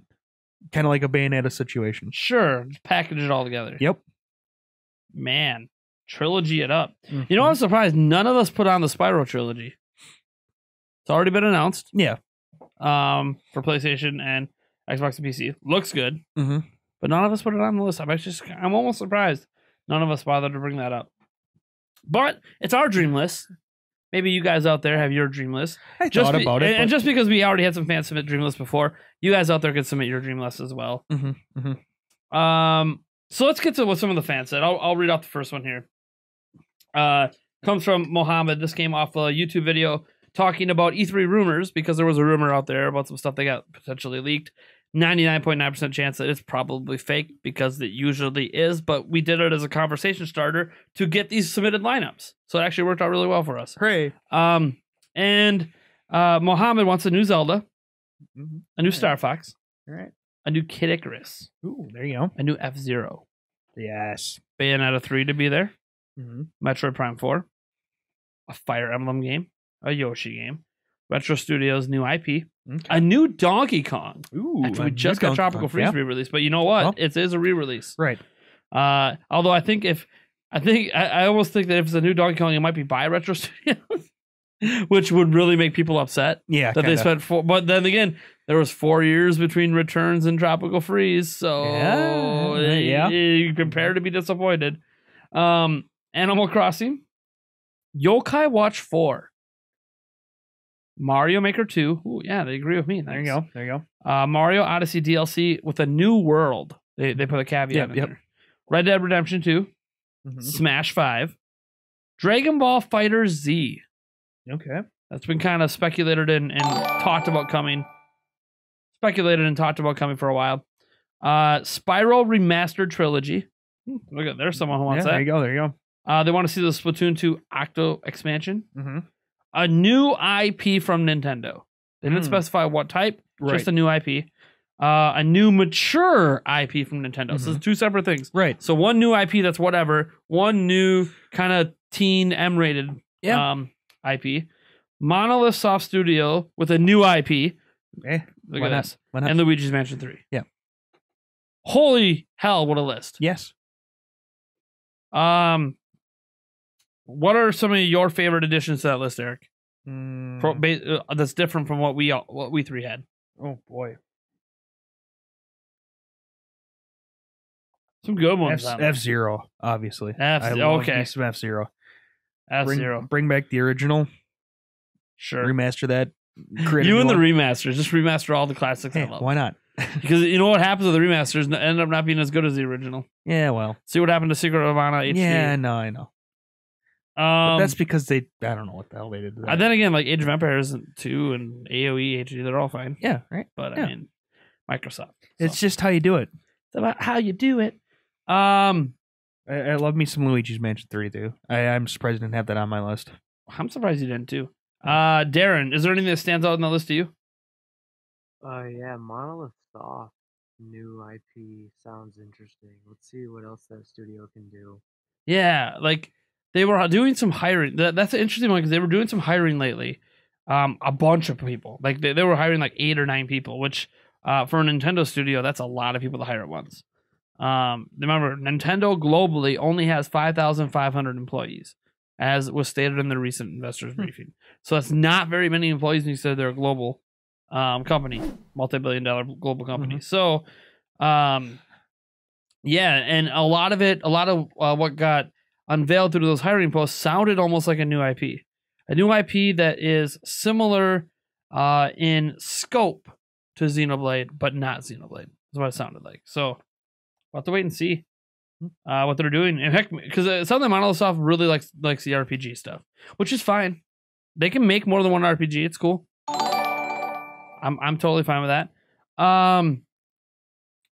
Speaker 2: Kind of like a Bayonetta situation.
Speaker 1: Sure. Just package it all together.
Speaker 2: Yep.
Speaker 1: Man. Trilogy it up. You know, I'm surprised none of us put on the Spyro trilogy. It's already been announced.
Speaker 2: Yeah.
Speaker 1: For PlayStation and Xbox and PC. Looks good.
Speaker 2: Mm-hmm.
Speaker 1: But none of us put it on the list. I'm almost surprised none of us bothered to bring that up. But it's our dream list. Maybe you guys out there have your dream list.
Speaker 2: I thought about it.
Speaker 1: And just because we already had some fans submit dream lists before, you guys out there can submit your dream list as well. So let's get to what some of the fans said. I'll read out the first one here. Comes from Mohammed. This came off a YouTube video talking about E3 rumors because there was a rumor out there about some stuff that got potentially leaked. 99.9% chance that it's probably fake because it usually is, but we did it as a conversation starter to get these submitted lineups. So it actually worked out really well for us.
Speaker 2: Hooray.
Speaker 1: And Mohammed wants a new Zelda, a new Star Fox,
Speaker 2: All right.
Speaker 1: a new Kid Icarus,
Speaker 2: Ooh, there you go.
Speaker 1: a new F-Zero,
Speaker 2: Yes.
Speaker 1: Bayonetta 3 to be there,
Speaker 2: Mm-hmm.
Speaker 1: Metroid Prime 4, a Fire Emblem game, a Yoshi game, Retro Studios' new IP, a new Donkey Kong.
Speaker 2: Ooh,
Speaker 1: Actually, we just got Tropical Freeze re-release, but you know what?
Speaker 2: Well,
Speaker 1: it is a re-release.
Speaker 2: Right.
Speaker 1: Although I almost think that if it's a new Donkey Kong, it might be by Retro Studios, which would really make people upset.
Speaker 2: Yeah.
Speaker 1: That they spent but then again, there was 4 years between Returns and Tropical Freeze, so you prepare to be disappointed. Animal Crossing, Yokai Watch 4, Mario Maker 2. Ooh, yeah, they agree with me.
Speaker 2: There you go.
Speaker 1: Mario Odyssey DLC with a new world. They put a caveat in there. Red Dead Redemption 2, Smash 5, Dragon Ball Fighter Z.
Speaker 2: Okay.
Speaker 1: That's been kind of speculated and talked about coming. Speculated and talked about coming for a while. Spyro Remastered Trilogy. Look at there's someone who wants that.
Speaker 2: There you go.
Speaker 1: They want to see the Splatoon 2 Octo expansion.
Speaker 2: Mm-hmm.
Speaker 1: A new IP from Nintendo. They didn't specify what type, just a new IP. A new mature IP from Nintendo. So it's two separate things.
Speaker 2: Right.
Speaker 1: So one new IP that's whatever. One new kind of teen M-rated IP. Monolith Soft Studio with a new IP. Look at this. And Luigi's Mansion 3.
Speaker 2: Yeah.
Speaker 1: Holy hell, what a list.
Speaker 2: Yes.
Speaker 1: What are some of your favorite additions to that list, Eric?
Speaker 2: Mm.
Speaker 1: That's different from what we three had.
Speaker 2: Oh boy.
Speaker 1: Some good ones.
Speaker 2: F-Zero, obviously.
Speaker 1: Okay.
Speaker 2: Some F-Zero.
Speaker 1: F-Zero.
Speaker 2: Bring back the original.
Speaker 1: Sure.
Speaker 2: Remaster that.
Speaker 1: You and the remasters. Just remaster all the classics I love.
Speaker 2: Why not?
Speaker 1: Because you know what happens with the remasters? End up not being as good as the original.
Speaker 2: Yeah, well.
Speaker 1: See what happened to Secret of Mana HD.
Speaker 2: Yeah, no, I know. But that's because I don't know what the hell they did to that.
Speaker 1: Then again, like Age of Empires 2 and AoE HD, they're all fine.
Speaker 2: Yeah, right.
Speaker 1: But I mean, Microsoft.
Speaker 2: It's just how you do it.
Speaker 1: It's about how you do it. I
Speaker 2: love me some Luigi's Mansion 3 too. I'm surprised I didn't have that on my list.
Speaker 1: I'm surprised you didn't too. Darren, is there anything that stands out on the list to you?
Speaker 3: Yeah, Monolith Soft new IP sounds interesting. Let's see what else that studio can do.
Speaker 1: Yeah, like they were doing some hiring. That's an interesting one because they were doing some hiring lately. A bunch of people. Like they were hiring like 8 or 9 people, which for a Nintendo studio, that's a lot of people to hire at once. Remember, Nintendo globally only has 5,500 employees, as was stated in the recent investors briefing. So that's not very many employees when you said they're a global company, multi-billion-dollar global company. So, yeah, and a lot of what got unveiled through those hiring posts sounded almost like a new IP. A new IP that is similar in scope to Xenoblade, but not Xenoblade. That's what it sounded like. So we'll have to wait and see what they're doing. And heck, because it sounds like Monolith Soft really likes the RPG stuff, which is fine. They can make more than one RPG. It's cool. I'm totally fine with that.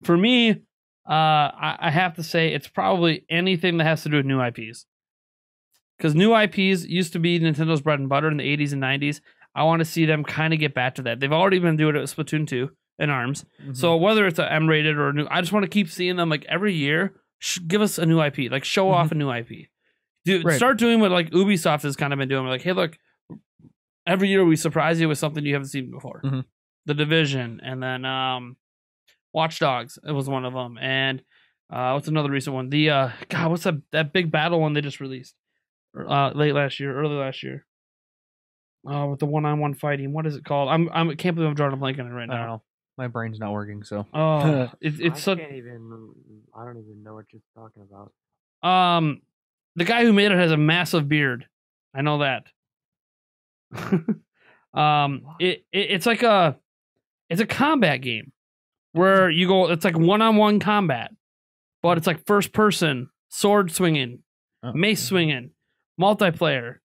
Speaker 1: For me, I have to say it's probably anything that has to do with new IPs. Because new IPs used to be Nintendo's bread and butter in the 80s and 90s. I want to see them kind of get back to that. They've already been doing it with Splatoon 2 and ARMS. Mm-hmm. So whether it's an M-rated or a new, I just want to keep seeing them like every year. Give us a new IP. Like show off a new IP. Start doing what like Ubisoft has kind of been doing. We're like, hey, look, every year we surprise you with something you haven't seen before. Mm-hmm. The Division, and then Watch Dogs. It was one of them. And what's another recent one? The what's that big battle one they just released early last year? With the one-on-one fighting. What is it called? I can't believe I'm drawing a blank on it right now.
Speaker 2: I don't know. My brain's not working. So
Speaker 3: it's I don't even know what you're talking about.
Speaker 1: The guy who made it has a massive beard. I know that. It's like it's a combat game where you go. It's like one-on-one combat, but it's like first person, sword swinging, mace swinging, multiplayer.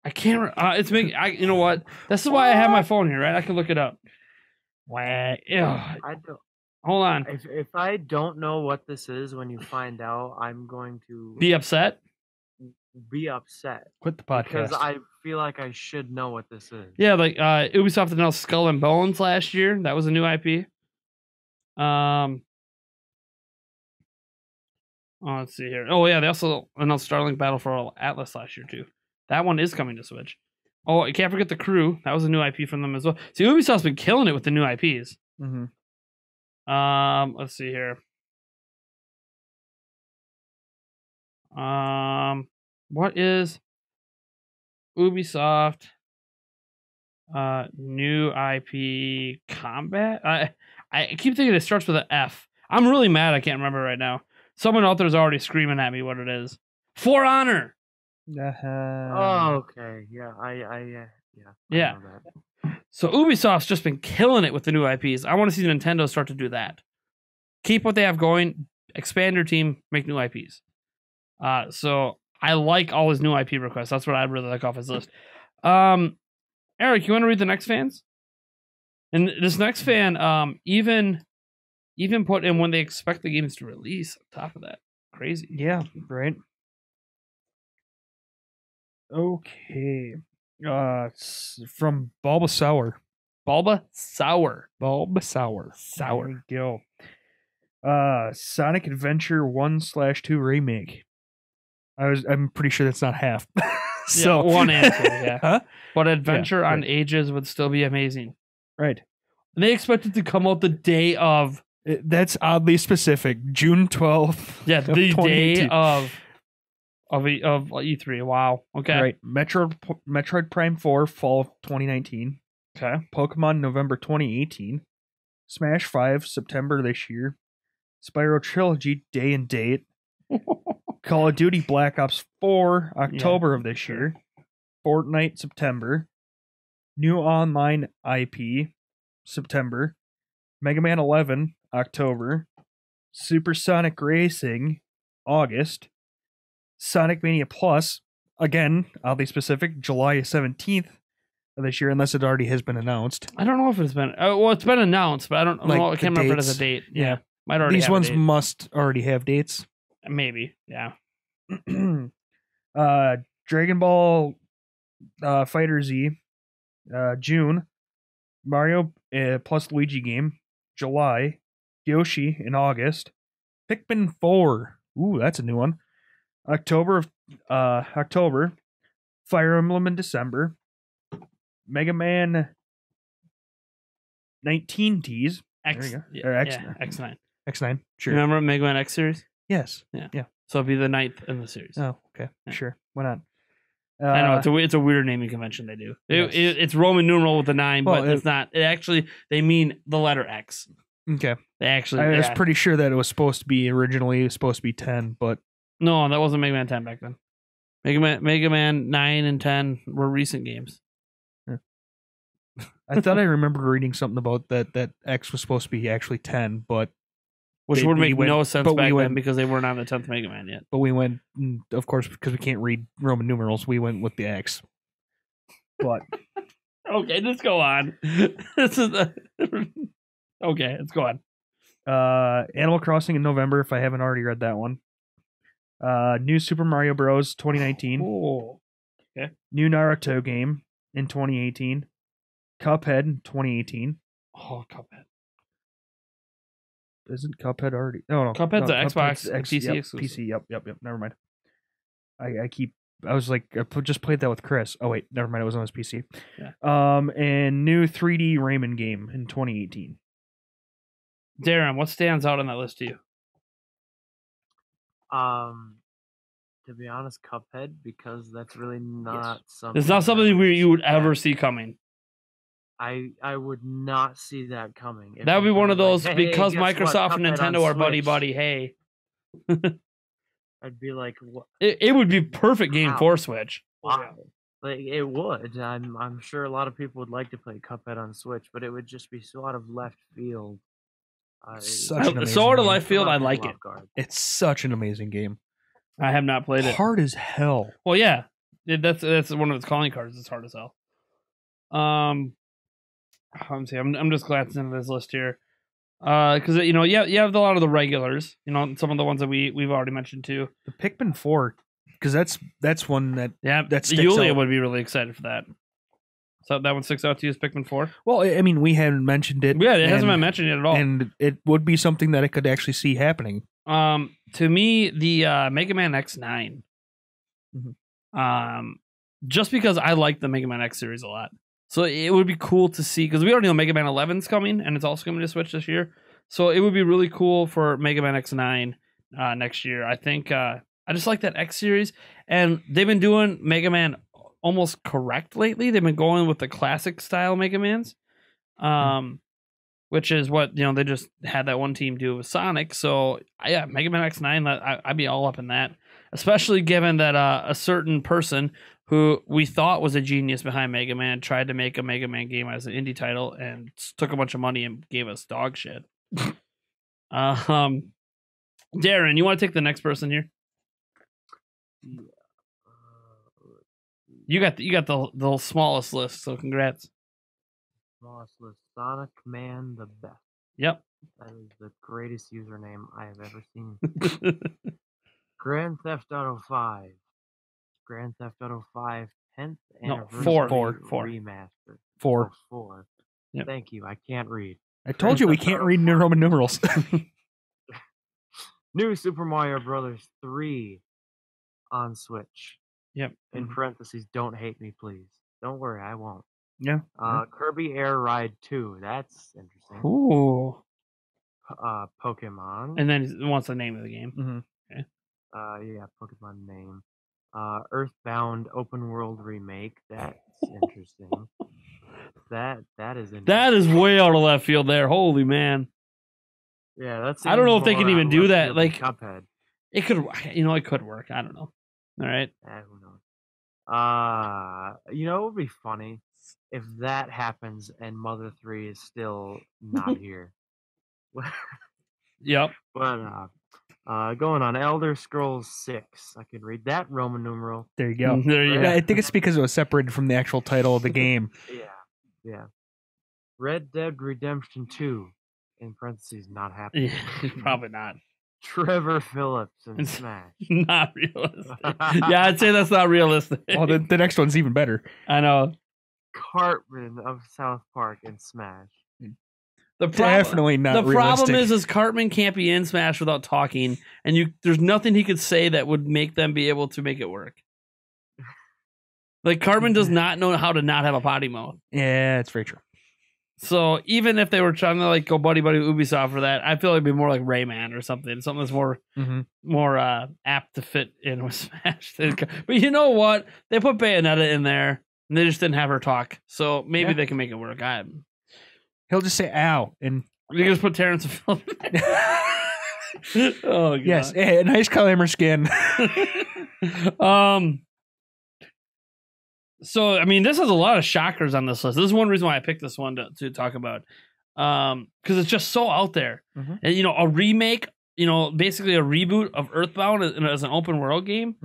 Speaker 1: I can't. It's making. You know what? This is why I have my phone here, right? I can look it up.
Speaker 3: I don't.
Speaker 1: Hold on.
Speaker 3: If I don't know what this is when you find out, I'm going to
Speaker 1: be upset.
Speaker 2: Quit the podcast
Speaker 3: because I feel like I should know what this is.
Speaker 1: Yeah, like Ubisoft announced Skull and Bones last year. That was a new IP. Let's see here. Oh yeah, they also announced Starlink Battle for Atlas last year too. That one is coming to Switch. Oh, you can't forget The Crew. That was a new IP from them as well. See, Ubisoft's been killing it with the new IPs.
Speaker 2: Mm-hmm.
Speaker 1: Let's see here. What is Ubisoft new IP combat? I keep thinking it starts with an F. I'm really mad I can't remember right now. Someone out there is already screaming at me what it is. For Honor.
Speaker 3: Oh, okay. Yeah, I know that.
Speaker 1: So Ubisoft's just been killing it with the new IPs. I want to see Nintendo start to do that. Keep what they have going, expand your team, make new IPs. So I like all his new IP requests. That's what I'd really like off his list. Eric, you want to read the next fans? And this next fan, even put in when they expect the games to release on top of that. Crazy.
Speaker 2: Yeah, right. Okay. From Bulbasaur.
Speaker 1: Bulbasaur.
Speaker 2: There we go. Sonic Adventure 1/2 remake. I'm pretty sure that's not half.
Speaker 1: So one answer, yeah. Huh? But Adventure on Ages would still be amazing.
Speaker 2: Right.
Speaker 1: They expect it to come out the day of.
Speaker 2: That's oddly specific. June 12th.
Speaker 1: Yeah, the day of E3. Wow. Okay.
Speaker 2: Right. Metroid Prime 4 fall of 2019.
Speaker 1: Okay.
Speaker 2: Pokemon November 2018. Smash 5 September this year. Spyro Trilogy day and date. Call of Duty Black Ops 4 October of this year. Fortnite September. New online IP September. Mega Man 11 October. Supersonic Racing August. Sonic Mania Plus, again, oddly specific, July 17th of this year, unless it already has been announced.
Speaker 1: I don't know if it's been. Well, it's been announced, but I don't know. I can't remember if it has a date. Yeah. Might already
Speaker 2: These
Speaker 1: have
Speaker 2: ones
Speaker 1: a date.
Speaker 2: must already have dates.
Speaker 1: Maybe, yeah.
Speaker 2: Dragon Ball Fighter Z, June. Mario plus Luigi game, July. Yoshi in August. Pikmin 4. Ooh, that's a new one. October. Fire Emblem in December. Mega Man 19 tease.
Speaker 1: X,
Speaker 2: or X,
Speaker 1: yeah, X9.
Speaker 2: X9, sure.
Speaker 1: Remember Mega Man X series?
Speaker 2: Yes.
Speaker 1: Yeah. So it'll be the 9th in the series.
Speaker 2: Oh, okay. Yeah. Sure. Why not?
Speaker 1: I know it's a weird naming convention they do. Yes. It's Roman numeral with the 9, but it's not. It actually they mean the letter X.
Speaker 2: Okay.
Speaker 1: They actually.
Speaker 2: I was pretty sure that it was supposed to be 10, but
Speaker 1: No, that wasn't Mega Man 10 back then. Mega Man 9 and 10 were recent games.
Speaker 2: I thought I remembered reading something about that X was supposed to be actually 10, but
Speaker 1: Which would make
Speaker 2: we
Speaker 1: no
Speaker 2: went-
Speaker 1: sense
Speaker 2: but we
Speaker 1: back then
Speaker 2: went-
Speaker 1: because they weren't on the 10th Mega Man yet.
Speaker 2: we went, of course, because we can't read Roman numerals, we went with the X. But
Speaker 1: Okay, let's go on. This is okay, let's go on.
Speaker 2: Animal Crossing in November, if I haven't already read that one. New Super Mario Bros. 2019.
Speaker 1: Oh,
Speaker 2: New Naruto game in 2018. Cuphead in 2018.
Speaker 1: oh, Cuphead.
Speaker 2: Isn't Cuphead already? No.
Speaker 1: Cuphead's
Speaker 2: no,
Speaker 1: an Xbox and PC
Speaker 2: yep,
Speaker 1: exclusive.
Speaker 2: PC. Yep. Never mind. I was like, just played that with Chris. Oh wait, never mind. It was on his PC.
Speaker 1: Yeah.
Speaker 2: And new 3D Rayman game in 2018.
Speaker 1: Darren, what stands out on that list to you?
Speaker 3: To be honest, Cuphead, because that's really not something.
Speaker 1: It's not something where you would ever see coming.
Speaker 3: I would not see that coming. If
Speaker 1: That would be
Speaker 3: they
Speaker 1: one of
Speaker 3: were
Speaker 1: those
Speaker 3: like, "Hey,
Speaker 1: because
Speaker 3: guess what?
Speaker 1: Microsoft and
Speaker 3: Cuphead on
Speaker 1: Nintendo are buddy
Speaker 3: Switch."
Speaker 1: buddy. Hey,
Speaker 3: I'd be like, what?
Speaker 1: it would be perfect game
Speaker 3: Wow.
Speaker 1: for Switch.
Speaker 3: Wow. Like it would. I'm sure a lot of people would like to play Cuphead on Switch, but it would just be so out of left field.
Speaker 2: Such an amazing
Speaker 1: Sword of
Speaker 2: game.
Speaker 1: Life Field,
Speaker 3: A lot
Speaker 1: I
Speaker 3: of
Speaker 1: like
Speaker 3: people
Speaker 1: it.
Speaker 3: off guard.
Speaker 2: It's such an amazing game.
Speaker 1: I have not played it.
Speaker 2: Hard as hell.
Speaker 1: Well, yeah, that's one of its calling cards. It's hard as hell. Let me see. I'm just glancing into this list here, because you have a lot of the regulars. Some of the ones that we've already mentioned too.
Speaker 2: The Pikmin 4, because that's one that.
Speaker 1: Yeah,
Speaker 2: That sticks
Speaker 1: Yulia
Speaker 2: out.
Speaker 1: would be really excited for that. So that one sticks out to you as Pikmin 4?
Speaker 2: Well, I mean, we hadn't mentioned it.
Speaker 1: Yeah, it hasn't been
Speaker 2: and-
Speaker 1: mentioned yet at all.
Speaker 2: And it would be something that I could actually see happening.
Speaker 1: To me, the Mega Man X9. Just because I like the Mega Man X series a lot. So it would be cool to see, because we already know Mega Man 11's coming, and it's also coming to Switch this year. So it would be really cool for Mega Man X9 next year. I think I just like that X series, and they've been doing Mega Man almost correct lately. They've been going with the classic style Mega Mans, which is what they just had that one team do with Sonic. So yeah, Mega Man X9, I'd be all up in that, especially given that a certain person who we thought was a genius behind Mega Man tried to make a Mega Man game as an indie title and took a bunch of money and gave us dog shit. Darren, you want to take the next person here?
Speaker 3: Yeah.
Speaker 1: You got the smallest list, so congrats.
Speaker 3: Smallest list. Sonic Man the best.
Speaker 1: Yep.
Speaker 3: That is the greatest username I have ever seen. Grand Theft Auto 5. Grand Theft Auto 5 10th
Speaker 1: No,
Speaker 3: anniversary
Speaker 1: four.
Speaker 3: remaster.
Speaker 2: 4.
Speaker 3: Oh, 4.
Speaker 1: Yep.
Speaker 3: Thank you. I can't read.
Speaker 2: I told you we can't read new Roman numerals.
Speaker 3: New Super Mario Brothers 3 on Switch.
Speaker 1: Yep.
Speaker 3: In parentheses, don't hate me, please. Don't worry, I won't.
Speaker 2: Yeah.
Speaker 3: Kirby Air Ride 2. That's interesting.
Speaker 1: Ooh.
Speaker 3: Pokemon.
Speaker 1: And then he wants the name of the game.
Speaker 2: Mm-hmm.
Speaker 3: Yeah, Pokemon name. Earthbound open world remake. That's interesting. That is interesting.
Speaker 1: That is way out of left field there. Holy man.
Speaker 3: Yeah, that's.
Speaker 1: I don't know if they can even do that, like-
Speaker 3: Cuphead.
Speaker 1: It could it could work. I don't know. All right.
Speaker 3: Who knows? It would be funny if that happens and Mother 3 is still not here.
Speaker 1: Yep.
Speaker 3: But going on Elder Scrolls 6. I could read that Roman numeral.
Speaker 2: There you go.
Speaker 1: There you
Speaker 3: Yeah.
Speaker 1: go.
Speaker 2: I think it's because it was separated from the actual title of the game.
Speaker 3: Yeah. Red Dead Redemption 2. In parentheses, not happening.
Speaker 1: Yeah, probably not.
Speaker 3: Trevor Phillips in Smash.
Speaker 1: Not realistic. Yeah, I'd say that's not realistic.
Speaker 2: Well, the next one's even better.
Speaker 1: I know.
Speaker 3: Cartman of South Park in Smash.
Speaker 1: The problem,
Speaker 2: Definitely not
Speaker 1: the problem
Speaker 2: realistic.
Speaker 1: is Cartman can't be in Smash without talking, and there's nothing he could say that would make them be able to make it work. Like Cartman does not know how to not have a potty mouth.
Speaker 2: Yeah, it's very true.
Speaker 1: So even if they were trying to like go buddy buddy with Ubisoft for that, I feel like it'd be more like Rayman or something that's more apt to fit in with Smash. But you know what? They put Bayonetta in there, and they just didn't have her talk. So maybe
Speaker 2: Yeah.
Speaker 1: they can make it work.
Speaker 2: He'll just say "ow" and
Speaker 1: You can just put Terrence and Phillip in there. Oh God.
Speaker 2: Yes, a nice climber skin.
Speaker 1: So I mean, this has a lot of shockers on this list. This is one reason why I picked this one to talk about. Because it's just so out there.
Speaker 2: Mhm.
Speaker 1: And a remake, basically a reboot of Earthbound as an open world game.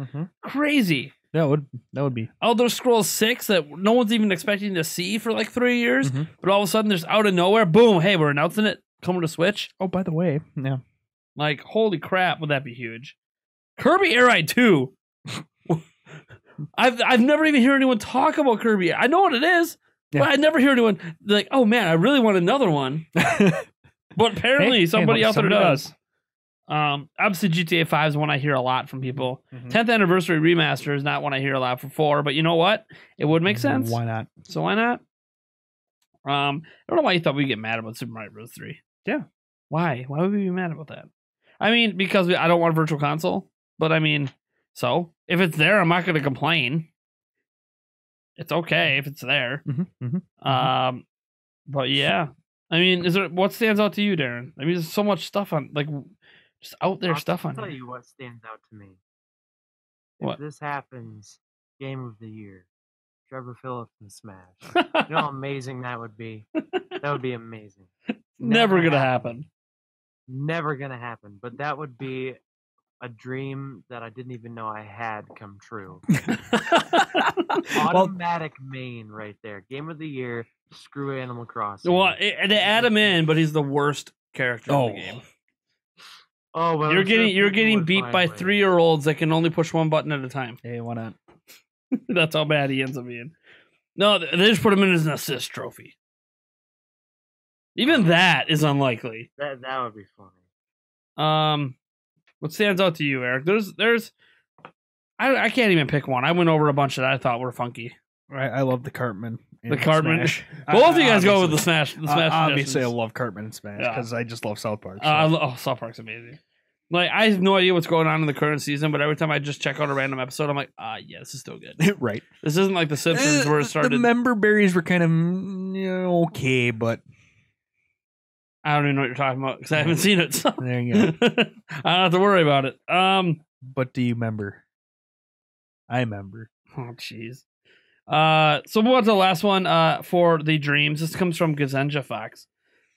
Speaker 1: Crazy.
Speaker 2: That would be.
Speaker 1: Elder Scrolls 6 that no one's even expecting to see for like 3 years,
Speaker 2: Mhm.
Speaker 1: but all of a sudden there's out of nowhere, boom, hey, we're announcing it, coming to Switch.
Speaker 2: Oh, by the way, yeah.
Speaker 1: Like, holy crap, would that be huge? Kirby Air Ride 2. I've never even heard anyone talk about Kirby. I know what it is, but I never hear anyone like, oh man, I really want another one. But apparently somebody out there does. Obviously GTA 5 is one I hear a lot from people. 10th Anniversary Remaster is not one I hear a lot for 4, but you know what? It would make sense.
Speaker 2: Why not?
Speaker 1: So why not? I don't know why you thought we'd get mad about Super Mario Bros. 3.
Speaker 2: Yeah.
Speaker 1: Why? Why would we be mad about that? I mean, because I don't want a virtual console, but I mean, so if it's there, I'm not going to complain. It's okay if it's there. But yeah, I mean, what stands out to you, Darren? I mean, there's so much stuff on just out there stuff on.
Speaker 3: I'll tell you what stands out to me.
Speaker 1: What?
Speaker 3: If this happens, Game of the Year, Trevor Phillips and Smash. You know how amazing that would be. That would be amazing.
Speaker 1: Never gonna happen.
Speaker 3: Never gonna happen. But that would be a dream that I didn't even know I had come true. Automatic main right there. Game of the Year. Screw Animal Crossing.
Speaker 1: Well, they add him in, but he's the worst character in the game.
Speaker 3: Oh, well,
Speaker 1: you're getting beat by 3-year-olds that can only push one button at a time.
Speaker 2: Hey, why not?
Speaker 1: That's how bad he ends up being. No, they just put him in as an assist trophy. Even that is unlikely.
Speaker 3: That would be funny.
Speaker 1: What stands out to you, Eric? I can't even pick one. I went over a bunch that I thought were funky.
Speaker 2: I love the Cartman.
Speaker 1: The Cartman. Both of you guys go with the Smash. The Smash.
Speaker 2: Obviously, I love Cartman and Smash because I just love South Park. So.
Speaker 1: South Park's amazing. Like, I have no idea what's going on in the current season, but every time I just check out a random episode, I'm like, yeah, this is still good.
Speaker 2: Right.
Speaker 1: This isn't like The Simpsons where it started.
Speaker 2: The member berries were kind of okay, but
Speaker 1: I don't even know what you're talking about because I haven't seen it. So.
Speaker 2: There you go.
Speaker 1: I don't have to worry about it.
Speaker 2: But do you remember? I remember.
Speaker 1: Oh, jeez. So move on to the last one for the dreams. This comes from Gazenja Fox.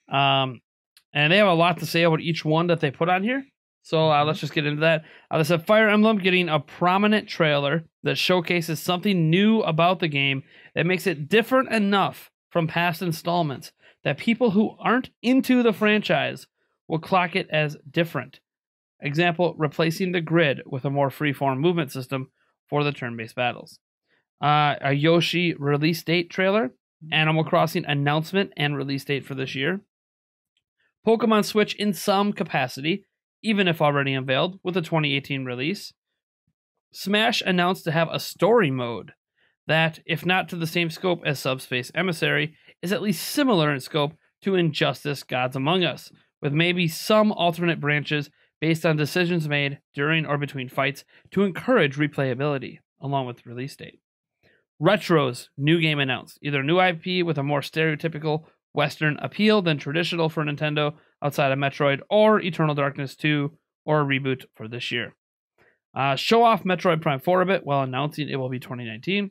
Speaker 1: And they have a lot to say about each one that they put on here. So let's just get into that. They said Fire Emblem getting a prominent trailer that showcases something new about the game that makes it different enough from past installments that people who aren't into the franchise will clock it as different. Example, replacing the grid with a more freeform movement system for the turn-based battles. A Yoshi release date trailer, Animal Crossing announcement and release date for this year. Pokemon Switch in some capacity, even if already unveiled, with a 2018 release. Smash announced to have a story mode that, if not to the same scope as Subspace Emissary, is at least similar in scope to Injustice Gods Among Us, with maybe some alternate branches based on decisions made during or between fights to encourage replayability, along with release date. Retro's new game announced, either new IP with a more stereotypical Western appeal than traditional for Nintendo outside of Metroid, or Eternal Darkness 2, or a reboot for this year. Show off Metroid Prime 4 a bit while announcing it will be 2019.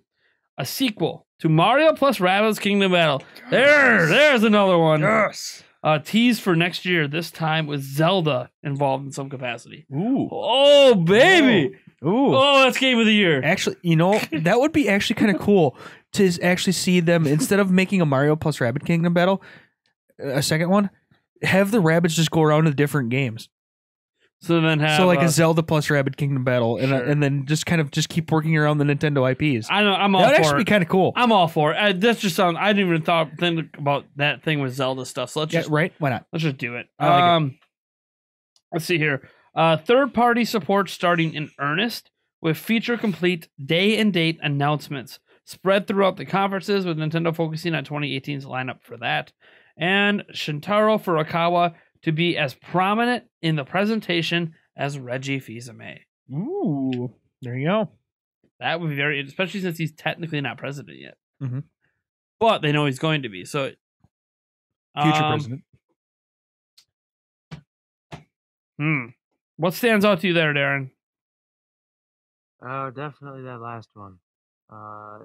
Speaker 1: A sequel to Mario plus Rabbids Kingdom Battle. There's another one.
Speaker 2: Yes.
Speaker 1: Tease for next year, this time with Zelda involved in some capacity.
Speaker 2: Ooh.
Speaker 1: Oh, baby.
Speaker 2: Ooh.
Speaker 1: Oh, that's Game of the Year.
Speaker 2: Actually, that would be actually kind of cool to actually see them, instead of making a Mario plus Rabbids Kingdom Battle, a second one, have the rabbits just go around to different games.
Speaker 1: So then have
Speaker 2: a Zelda plus Rabbids Kingdom Battle, and then just kind of keep working around the Nintendo IPs.
Speaker 1: I know, I'm all
Speaker 2: that
Speaker 1: for it.
Speaker 2: That would actually be kind of cool.
Speaker 1: I'm all for it. That's just something I didn't even think about that thing with Zelda stuff. So let's just
Speaker 2: right. Why not?
Speaker 1: Let's just do it.
Speaker 2: I like it.
Speaker 1: Let's see here. Third-party support starting in earnest with feature-complete day and date announcements spread throughout the conferences, with Nintendo focusing on 2018's lineup for that, and Shintaro Furukawa to be as prominent in the presentation as Reggie Fils-Aimé.
Speaker 2: Ooh, there you go.
Speaker 1: That would be very, especially since he's technically not president yet.
Speaker 2: Mm-hmm.
Speaker 1: But they know he's going to be. So
Speaker 2: future president.
Speaker 1: What stands out to you there, Darren?
Speaker 3: Oh, definitely that last one.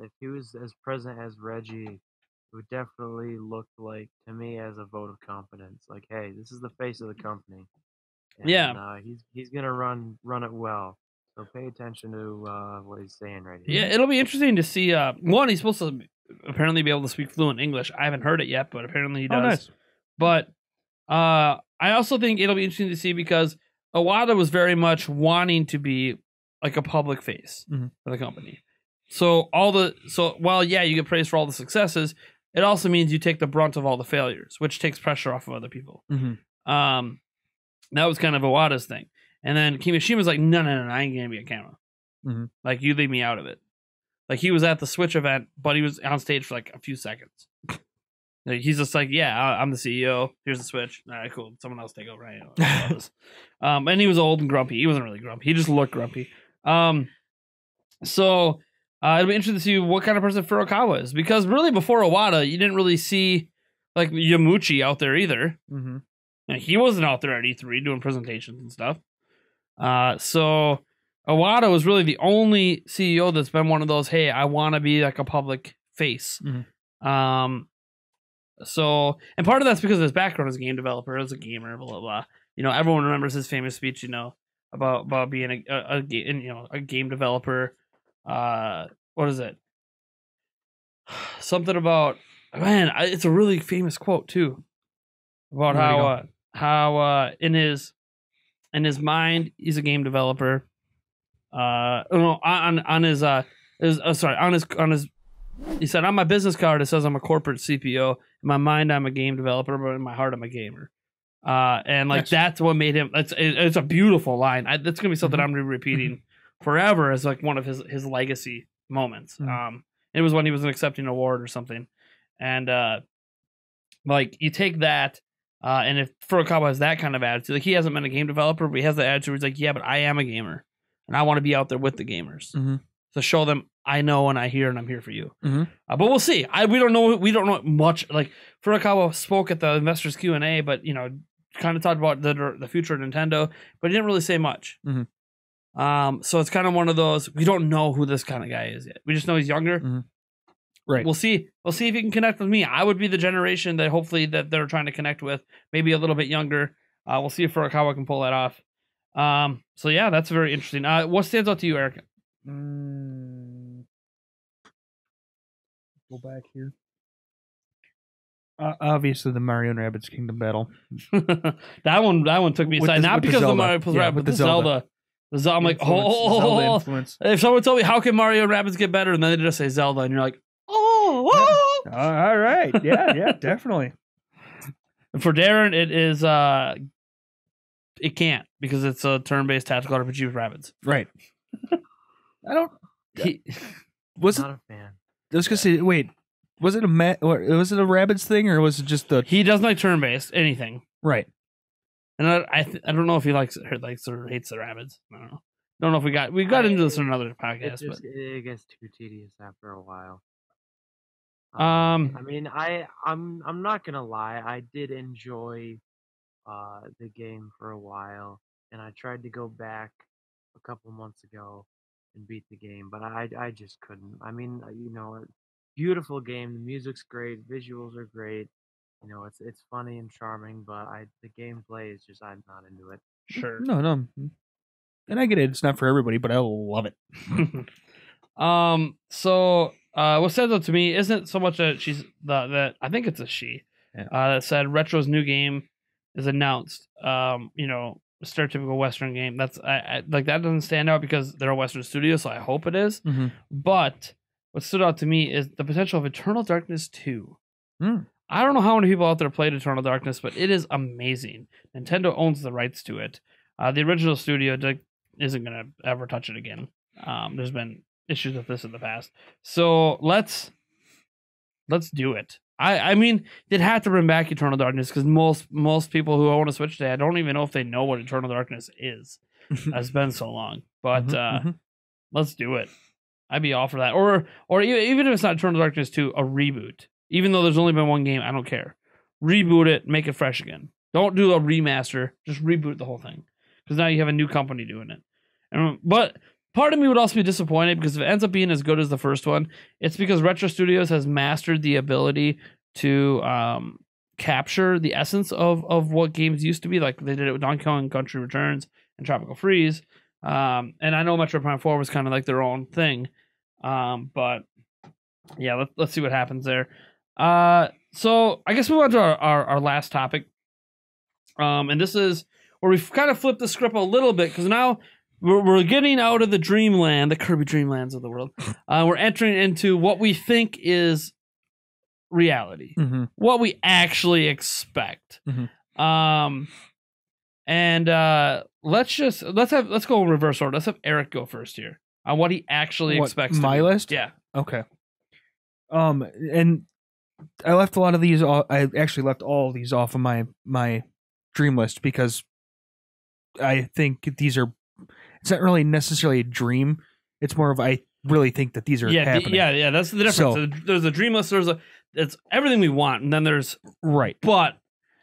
Speaker 3: If he was as present as Reggie, it would definitely look like to me as a vote of confidence. Like, hey, this is the face of the company, and
Speaker 1: Yeah.
Speaker 3: he's gonna run it well. So pay attention to what he's saying right here.
Speaker 1: Yeah, it'll be interesting to see. One, he's supposed to apparently be able to speak fluent English. I haven't heard it yet, but apparently he does.
Speaker 2: Nice.
Speaker 1: But I also think it'll be interesting to see because Iwata was very much wanting to be like a public face for the company. So while you get praised for all the successes, it also means you take the brunt of all the failures, which takes pressure off of other people. That was kind of Iwata's thing. And then Kimishima's like, no, I ain't gonna be a camera. Like, you leave me out of it. Like, he was at the Switch event, but he was on stage for like a few seconds. Like, he's just like, yeah, I'm the CEO. Here's the Switch. All right, cool. Someone else take over. And he was old and grumpy. He wasn't really grumpy. He just looked grumpy. So it'll be interesting to see what kind of person Furukawa is, because really before Iwata, you didn't really see like Yamuchi out there either. And he wasn't out there at E3 doing presentations and stuff. So Iwata was really the only CEO that's been one of those, hey, I want to be like a public face. So, and part of that's because of his background as a game developer, as a gamer, blah, blah, blah. You know, everyone remembers his famous speech, you know, about being a game developer. What is it? Something about, man, it's a really famous quote too, about how in his mind he's a game developer. He said, on my business card it says I'm a corporate CPO. In my mind I'm a game developer, but in my heart I'm a gamer. And like that's what made him. It's a beautiful line. That's gonna be something I'm gonna be repeating forever as like one of his legacy moments. It was when he was accepting an award or something, and like you take that, and if Furukawa has that kind of attitude, like he hasn't been a game developer, but he has the attitude where he's like, yeah, but I am a gamer, and I want to be out there with the gamers to show them I know and I hear and I'm here for you. But we'll see. We don't know much. Like Furukawa spoke at the investors Q&A, but you know, kind of talked about the future of Nintendo, but he didn't really say much. So it's kind of one of those, we don't know who this kind of guy is yet. We just know he's younger.
Speaker 2: Right.
Speaker 1: We'll see if he can connect with me. I would be the generation that hopefully that they're trying to connect with, maybe a little bit younger. We'll see if Furukawa can pull that off. So yeah, that's very interesting. What stands out to you, Eric?
Speaker 2: Go back here. Obviously, the Mario and Rabbids Kingdom battle.
Speaker 1: that one took me aside, not because of the Mario plus Rabbids, but the Zelda. I'm like,
Speaker 2: Zelda influence.
Speaker 1: If someone told me how can Mario and Rabbids get better, and then they just say Zelda, and you're like, oh.
Speaker 2: All right, yeah, definitely.
Speaker 1: And for Darren, it is it can't because it's a turn-based tactical RPG with Rabbids.
Speaker 2: Right. I don't.
Speaker 3: Was not a fan.
Speaker 2: I was gonna say, wait, was it a Rabbids thing, or was it just the?
Speaker 1: He doesn't like turn-based anything.
Speaker 2: Right.
Speaker 1: And I don't know if he likes or hates the Rabbids. I don't know if we got into this in another podcast, but
Speaker 3: it gets too tedious after a while.
Speaker 1: I
Speaker 3: mean, I'm not gonna lie. I did enjoy the game for a while, and I tried to go back a couple months ago and beat the game, but I just couldn't. I mean, you know, beautiful game. The music's great, visuals are great. You know, it's funny and charming, but the gameplay is just, I'm not into it.
Speaker 1: Sure.
Speaker 2: No. And I get it. It's not for everybody, but I love it.
Speaker 1: So what stands out to me isn't so much that that I think it's a she that said Retro's new game is announced. You know, stereotypical Western game. That's I like that doesn't stand out because they're a Western studio, so I hope it is. But what stood out to me is the potential of Eternal Darkness 2. I don't know how many people out there played Eternal Darkness, but it is amazing. Nintendo owns the rights to it. The original studio isn't going to ever touch it again. There's been issues with this in the past. So let's do it. I mean, they'd have to bring back Eternal Darkness because most people who own a Switch today, I don't even know if they know what Eternal Darkness is. It's been so long. But let's do it. I'd be all for that. Or even if it's not Eternal Darkness 2, a reboot. Even though there's only been one game, I don't care. Reboot it, make it fresh again. Don't do a remaster. Just reboot the whole thing. because now you have a new company doing it. But part of me would also be disappointed because if it ends up being as good as the first one, it's because Retro Studios has mastered the ability to capture the essence of what games used to be. Like they did it with Donkey Kong Country Returns and Tropical Freeze. And I know Metroid Prime 4 was kind of like their own thing. But yeah, let's see what happens there. So I guess we move on to our last topic. And this is where we've kind of flipped the script a little bit because now we're getting out of the dreamland, the Kirby Dreamlands of the world. We're entering into what we think is reality, what we actually expect. And let's go reverse order. Let's have Eric go first here on what he actually expects.
Speaker 2: My list?
Speaker 1: Yeah.
Speaker 2: Okay. And I left a lot of these. I actually left all of these off of my dream list because I think these are. It's not really necessarily a dream. It's more of I really think that these are happening.
Speaker 1: Yeah. That's the difference. So, there's a dream list. It's everything we want, and then there's
Speaker 2: right.
Speaker 1: But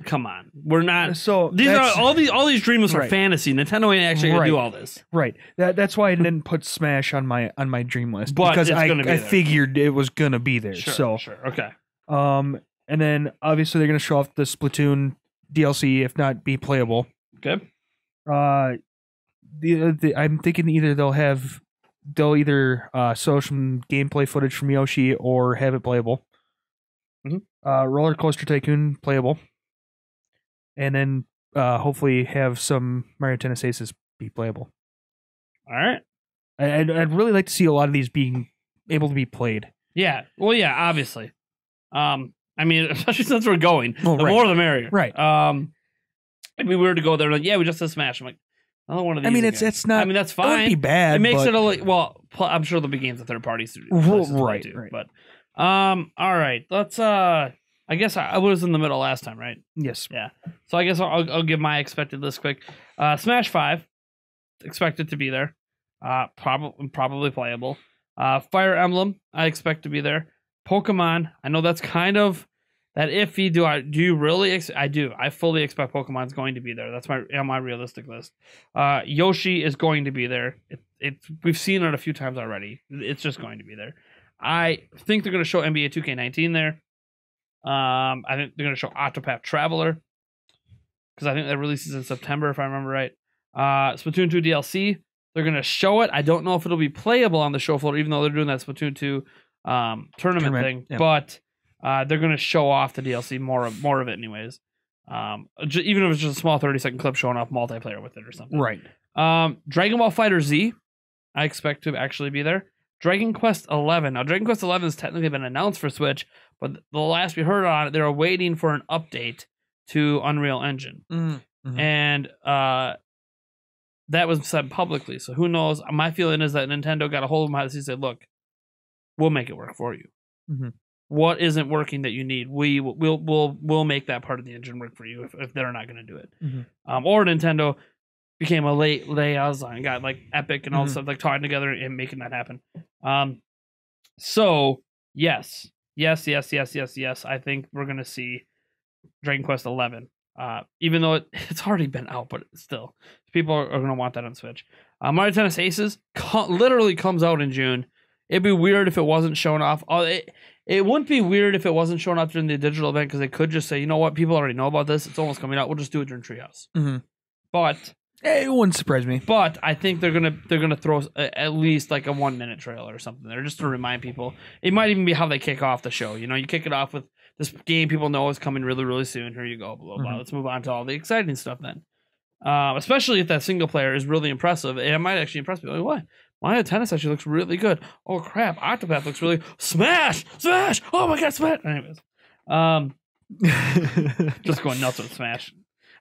Speaker 1: come on, we're not.
Speaker 2: So
Speaker 1: these are all these dream lists are fantasy. Nintendo ain't actually gonna do all this.
Speaker 2: Right. That's why I didn't put Smash on my dream list
Speaker 1: but
Speaker 2: because I figured it was gonna be there.
Speaker 1: Sure. Okay.
Speaker 2: And then obviously they're gonna show off the Splatoon DLC, if not be playable.
Speaker 1: Okay.
Speaker 2: I'm thinking they'll either show some gameplay footage from Yoshi or have it playable. Roller Coaster Tycoon playable, and then hopefully have some Mario Tennis Aces be playable.
Speaker 1: All right.
Speaker 2: I'd really like to see a lot of these being able to be played.
Speaker 1: Yeah. Well, yeah. Obviously. I mean, especially since we're going, the more the merrier.
Speaker 2: Right.
Speaker 1: It'd be weird to go there like, yeah, we just did Smash. I'm like, another one of these.
Speaker 2: I mean,
Speaker 1: again.
Speaker 2: it's not.
Speaker 1: I mean, that's fine.
Speaker 2: It wouldn't be bad.
Speaker 1: It makes it a well. I'm sure there'll be games that third parties do.
Speaker 2: Right.
Speaker 1: But all right. Let's. I guess I was in the middle last time, right?
Speaker 2: Yes.
Speaker 1: Yeah. So I guess I'll give my expected list quick. Smash 5, expected to be there. Probably playable. Fire Emblem, I expect to be there. Pokemon, I know that's kind of that iffy. Do you really? I do. I fully expect Pokemon's going to be there. That's on my realistic list. Yoshi is going to be there. We've seen it a few times already. It's just going to be there. I think they're going to show NBA 2K19 there. I think they're going to show Octopath Traveler because I think that releases in September if I remember right. Splatoon 2 DLC, they're going to show it. I don't know if it'll be playable on the show floor, even though they're doing that Splatoon 2 tournament thing. Yeah. But they're going to show off the DLC, more of it anyways. Even if it's just a small 30-second clip showing off multiplayer with it or something.
Speaker 2: Right.
Speaker 1: Dragon Ball Fighter Z, I expect to actually be there. Dragon Quest 11. Now, Dragon Quest 11 has technically been announced for Switch, but the last we heard on it, they were waiting for an update to Unreal Engine. And that was said publicly, so who knows? My feeling is that Nintendo got a hold of them and said, look, we'll make it work for you. What isn't working that you need, we'll make that part of the engine work for you if they're not going to do it. Or Nintendo became a late and got like Epic and all this stuff, like talking together and making that happen. So yes. I think we're gonna see Dragon Quest 11. Even though it's already been out, but still, people are gonna want that on Switch. Mario Tennis Aces literally comes out in June. It'd be weird if it wasn't shown off. It wouldn't be weird if it wasn't shown off during the digital event because they could just say, you know what, people already know about this. It's almost coming out. We'll just do it during Treehouse. But
Speaker 2: it wouldn't surprise me.
Speaker 1: But I think they're gonna throw at least like a 1-minute trailer or something there just to remind people. It might even be how they kick off the show. You know, you kick it off with this game people know is coming really, really soon. Here you go, blah blah. Let's move on to all the exciting stuff then. Especially if that single player is really impressive, and it might actually impress me. Like, what? Mario Tennis actually looks really good. Oh crap! Octopath looks really Smash. Oh my god, Smash. Anyways, just going nuts with Smash.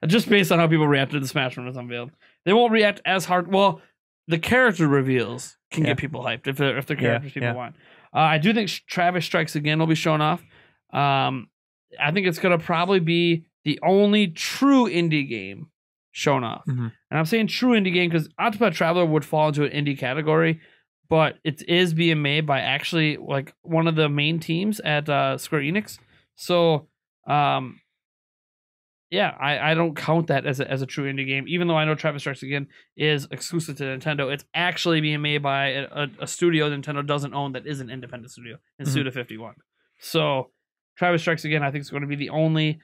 Speaker 1: Just based on how people reacted to the Smash when it was unveiled. They won't react as hard. Well, the character reveals can get people hyped if they're characters people want. I do think Travis Strikes Again will be shown off. I think it's going to probably be the only true indie game shown off. And I'm saying true indie game because Octopath Traveler would fall into an indie category, but it is being made by actually like one of the main teams at Square Enix. So, yeah, I don't count that as a true indie game, even though I know Travis Strikes Again is exclusive to Nintendo. It's actually being made by a studio Nintendo doesn't own that is an independent studio in Suda51. So Travis Strikes Again, I think, is going to be the only.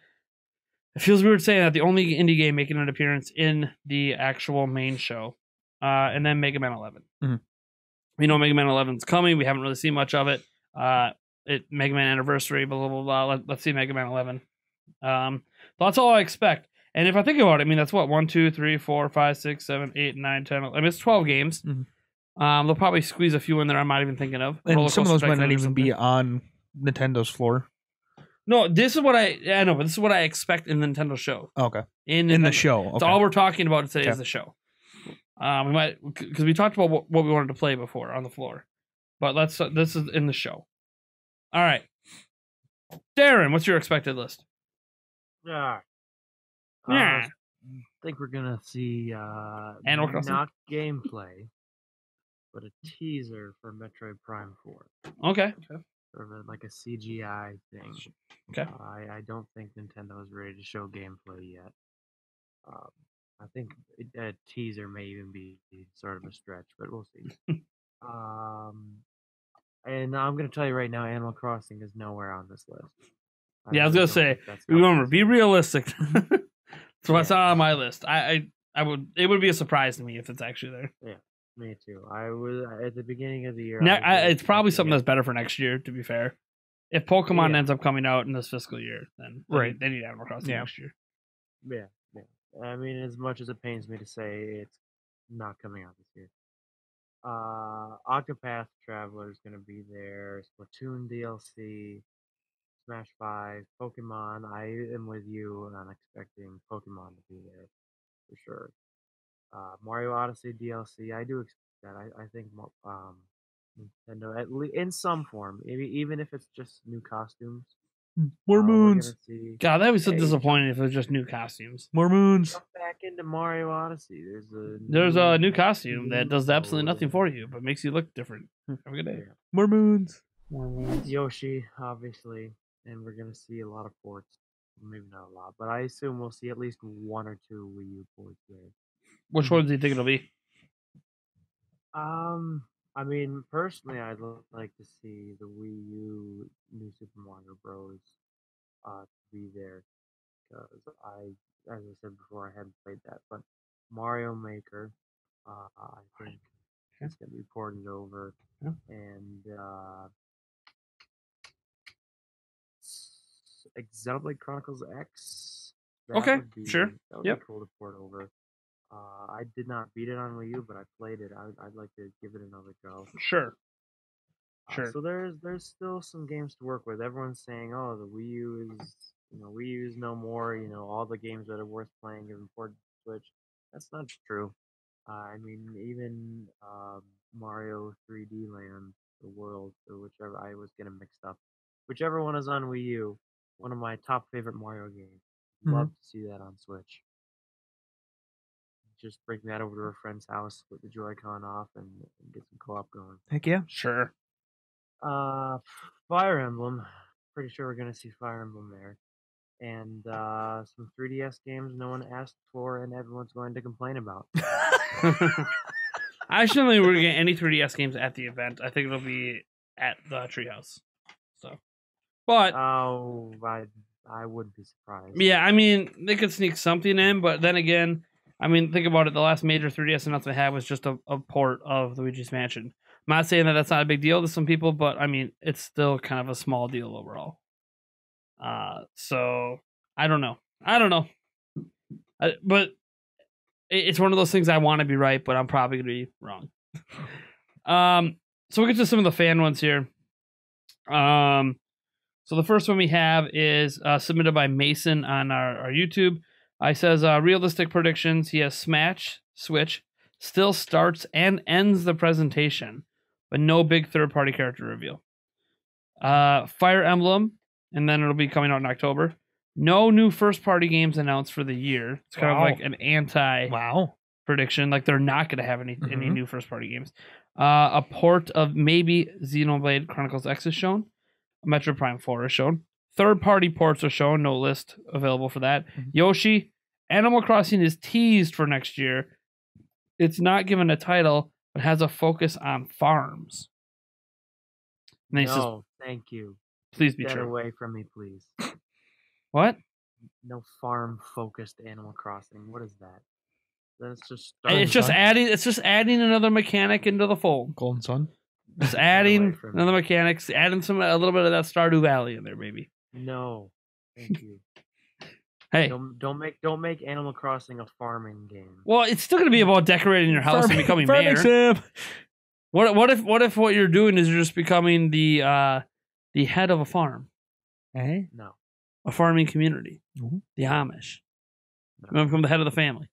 Speaker 1: It feels weird saying that, the only indie game making an appearance in the actual main show, and then Mega Man 11. We know Mega Man 11 is coming. We haven't really seen much of it. Mega Man Anniversary, blah blah blah. Let's see Mega Man 11. That's all I expect. And if I think about it, I mean, that's what 1, 2, 3, 4, 5, 6, 7, 8, 9, 10. I mean, it's 12 games. They'll probably squeeze a few in there I'm not even thinking of.
Speaker 2: And some of those might not even be on Nintendo's floor.
Speaker 1: No, this is what but this is what I expect in the Nintendo show.
Speaker 2: Okay.
Speaker 1: In
Speaker 2: the show. Okay.
Speaker 1: That's all we're talking about today is the show. We might, because we talked about what we wanted to play before on the floor, but this is in the show. All right, Darren, what's your expected list?
Speaker 3: Yeah.
Speaker 1: Yeah.
Speaker 3: I think we're gonna see
Speaker 1: Animal Crossing?
Speaker 3: not gameplay, but a teaser for Metroid Prime 4.
Speaker 1: Okay.
Speaker 3: Sort of like a CGI thing.
Speaker 1: Okay.
Speaker 3: I don't think Nintendo is ready to show gameplay yet. I think a teaser may even be sort of a stretch, but we'll see. And I'm going to tell you right now, Animal Crossing is nowhere on this list.
Speaker 1: I was going to say, remember, be realistic. So that's not on my list. I would. It would be a surprise to me if it's actually there.
Speaker 3: Yeah, me too. I was at the beginning of the year.
Speaker 1: It's probably something that's better for next year. To be fair, if Pokemon ends up coming out in this fiscal year, then they need Animal Crossing next year.
Speaker 3: Yeah. I mean, as much as it pains me to say, it's not coming out this year. Octopath Traveler is going to be there. Splatoon DLC, Smash 5, Pokemon. I am with you, and I'm expecting Pokemon to be there for sure. Mario Odyssey DLC. I do expect that. I think Nintendo, at least in some form, maybe even if it's just new costumes.
Speaker 2: More moons.
Speaker 1: God, that would be so disappointing if it was just new costumes.
Speaker 2: More moons.
Speaker 3: Jump back into Mario Odyssey.
Speaker 1: There's a new costume that does absolutely nothing for you, but makes you look different. Have a good day.
Speaker 2: More moons.
Speaker 3: Yoshi, obviously, and we're gonna see a lot of ports. Maybe not a lot, but I assume we'll see at least 1 or 2 Wii U ports there.
Speaker 1: Which ones do you think it'll be?
Speaker 3: I mean, personally, I'd like to see the Wii U New Super Mario Bros. Be there, because as I said before, I hadn't played that. But Mario Maker, I think it's gonna be ported over, and Xenoblade Chronicles X.
Speaker 1: That
Speaker 3: That would be cool to port over. I did not beat it on Wii U, but I played it. I'd like to give it another go.
Speaker 1: Sure.
Speaker 3: So there's still some games to work with. Everyone's saying, "Oh, the Wii U is no more. All the games that are worth playing have imported to Switch." That's not true. I mean, even Mario 3D Land, the World, or whichever, I was getting mixed up. Whichever one is on Wii U, one of my top favorite Mario games. Love to see that on Switch. Just bring that over to a friend's house, put the Joy-Con off, and get some co-op going.
Speaker 2: Heck yeah.
Speaker 1: Sure.
Speaker 3: Fire Emblem. Pretty sure we're going to see Fire Emblem there. And some 3DS games no one asked for and everyone's going to complain about.
Speaker 1: I actually don't think we're going to get any 3DS games at the event. I think it'll be at the Treehouse. So, but
Speaker 3: I wouldn't be surprised.
Speaker 1: Yeah, I mean, they could sneak something in, but then again, I mean, think about it. The last major 3DS announcement they had was just a port of Luigi's Mansion. I'm not saying that that's not a big deal to some people, but I mean, it's still kind of a small deal overall. So I don't know. But it's one of those things I want to be right, but I'm probably going to be wrong. So we'll get to some of the fan ones here. So the first one we have is submitted by Mason on our YouTube. He says, realistic predictions. He has Smash Switch still starts and ends the presentation, but no big third-party character reveal. Fire Emblem, and then it'll be coming out in October. No new first-party games announced for the year. It's kind of like an anti-prediction. Like they're not going to have any new first-party games. A port of maybe Xenoblade Chronicles X is shown. Metroid Prime 4 is shown. third-party ports are shown. No list available for that.
Speaker 2: Mhm.
Speaker 1: Yoshi, Animal Crossing is teased for next year. It's not given a title, but has a focus on farms. And he says,
Speaker 3: No, thank you.
Speaker 1: please be
Speaker 3: Get
Speaker 1: true.
Speaker 3: away from me, please.
Speaker 1: What?
Speaker 3: No farm-focused Animal Crossing. What is that? That's just
Speaker 1: It's just adding another mechanic into the fold.
Speaker 2: Golden Sun.
Speaker 1: Just
Speaker 3: away
Speaker 1: adding
Speaker 3: from
Speaker 1: another
Speaker 3: me.
Speaker 1: mechanics, adding a little bit of that Stardew Valley in there, baby.
Speaker 3: No, thank you.
Speaker 1: Hey,
Speaker 3: Don't make Animal Crossing a farming game.
Speaker 1: well, it's still going to be about decorating your house and becoming
Speaker 2: Farming
Speaker 1: mayor.
Speaker 2: sim.
Speaker 1: What if what you're doing is you're just becoming the head of a farm,
Speaker 2: Hey.
Speaker 3: No.
Speaker 1: a farming community,
Speaker 2: Mhm.
Speaker 1: the Amish.
Speaker 3: No.
Speaker 1: You want to become the head of the family.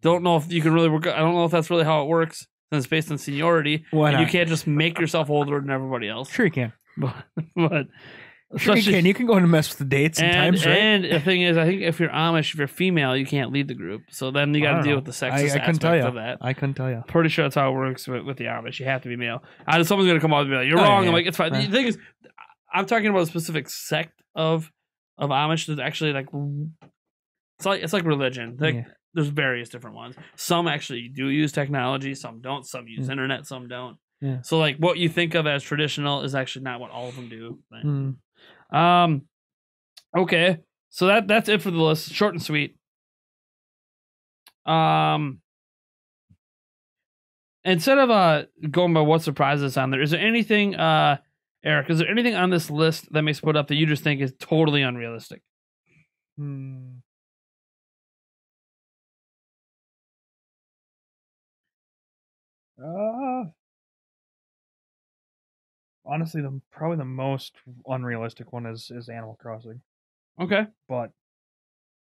Speaker 1: Don't know if you can really work. I don't know if that's really how it works. Since it's based on seniority,
Speaker 2: Why
Speaker 1: and you
Speaker 2: not?
Speaker 1: can't just make yourself older than everybody else.
Speaker 2: Sure you can.
Speaker 1: But
Speaker 2: Sure you
Speaker 1: especially-
Speaker 2: can. You can go and mess with the dates and
Speaker 1: and,
Speaker 2: times, right?
Speaker 1: and the thing is, I think if you're Amish, if you're female, you can't lead the group. So then you
Speaker 2: I
Speaker 1: got to
Speaker 2: don't
Speaker 1: deal
Speaker 2: know.
Speaker 1: with the sexist
Speaker 2: I couldn't
Speaker 1: aspect
Speaker 2: tell you.
Speaker 1: of that.
Speaker 2: I couldn't tell you.
Speaker 1: Pretty sure that's how it works with the Amish. You have to be male. Someone's going to come up and be like, "You're
Speaker 2: Oh,
Speaker 1: wrong."
Speaker 2: yeah.
Speaker 1: I'm like, "It's fine."
Speaker 2: Yeah.
Speaker 1: The thing is, I'm talking about a specific sect of Amish that's actually like it's like religion. Like
Speaker 2: Yeah.
Speaker 1: there's various different ones. Some actually do use technology. Some don't. Some use
Speaker 2: Yeah.
Speaker 1: internet. Some don't.
Speaker 2: Yeah.
Speaker 1: So like what you think of as traditional is actually not what all of them do.
Speaker 2: Mm.
Speaker 1: Okay. So that's it for the list. Short and sweet. Instead of going by what surprises on there, is there anything Eric, is there anything on this list that makes put up that you just think is totally unrealistic?
Speaker 2: Hmm. Honestly, probably the most unrealistic one is Animal Crossing.
Speaker 1: Okay.
Speaker 2: But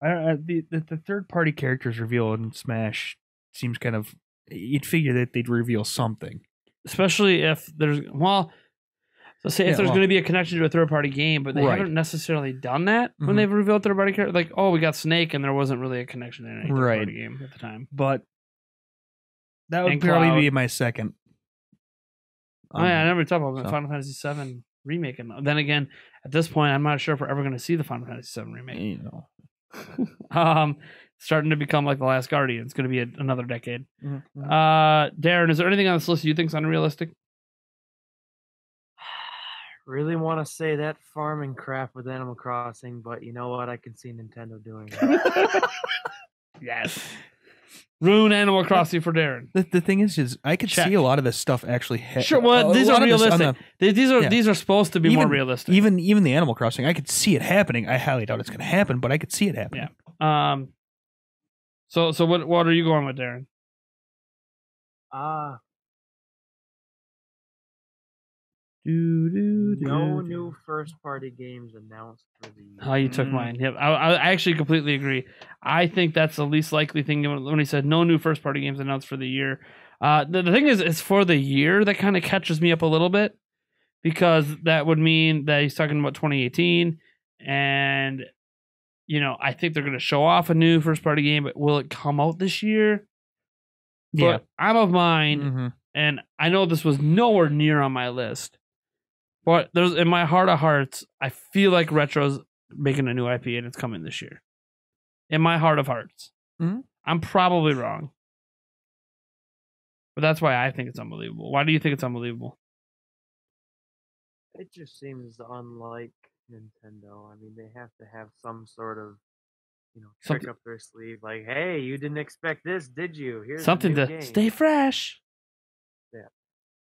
Speaker 2: the third party characters revealed in Smash seems kind of, you'd figure that they'd reveal something.
Speaker 1: Especially if there's if there's going to be a connection to a third party game, but they
Speaker 2: Right.
Speaker 1: haven't necessarily done that when
Speaker 2: Mhm.
Speaker 1: they've revealed third party character. Like, oh, we got Snake, and there wasn't really a connection in any third
Speaker 2: Right.
Speaker 1: party game at the time.
Speaker 2: But that would
Speaker 1: And
Speaker 2: probably
Speaker 1: Cloud.
Speaker 2: be my second.
Speaker 1: Oh yeah, I never talked about the
Speaker 2: so-
Speaker 1: Final Fantasy VII remake. And then again, at this point, I'm not sure if we're ever going to see the Final Fantasy VII remake.
Speaker 2: You know.
Speaker 1: Starting to become like The Last Guardian. It's going to be another decade.
Speaker 2: Mhm.
Speaker 1: Darren, is there anything on this list you think is unrealistic?
Speaker 3: Really want to say that farming crap with Animal Crossing, but you know what? I can see Nintendo doing it.
Speaker 1: Yes. Ruin Animal Crossing for Darren.
Speaker 2: The thing is I could
Speaker 1: Check.
Speaker 2: see a lot of this stuff actually.
Speaker 1: Sure, well, these are realistic.
Speaker 2: Yeah.
Speaker 1: These are supposed to be more realistic.
Speaker 2: Even the Animal Crossing, I could see it happening. I highly doubt it's going to happen, but I could see it happening.
Speaker 1: Yeah. So what are you going with, Darren?
Speaker 3: No new first-party games announced for the year.
Speaker 1: How you took mine. Yep. I actually completely agree. I think that's the least likely thing when he said no new first party games announced for the year. The thing is, it's for the year that kind of catches me up a little bit because that would mean that he's talking about 2018. And, I think they're going to show off a new first party game, but will it come out this year?
Speaker 2: Yeah.
Speaker 1: But I'm of mind,
Speaker 2: Mhm.
Speaker 1: and I know this was nowhere near on my list. But there's in my heart of hearts, I feel like Retro's making a new IP and it's coming this year. In my heart of hearts.
Speaker 2: Mhm.
Speaker 1: I'm probably wrong. But that's why I think it's unbelievable. Why do you think it's unbelievable?
Speaker 3: It just seems unlike Nintendo. I mean, they have to have some sort of, trick
Speaker 1: Something-
Speaker 3: up their sleeve. Like, hey, you didn't expect this, did you? Here's a
Speaker 1: Something
Speaker 3: new
Speaker 1: to
Speaker 3: game.
Speaker 1: stay fresh.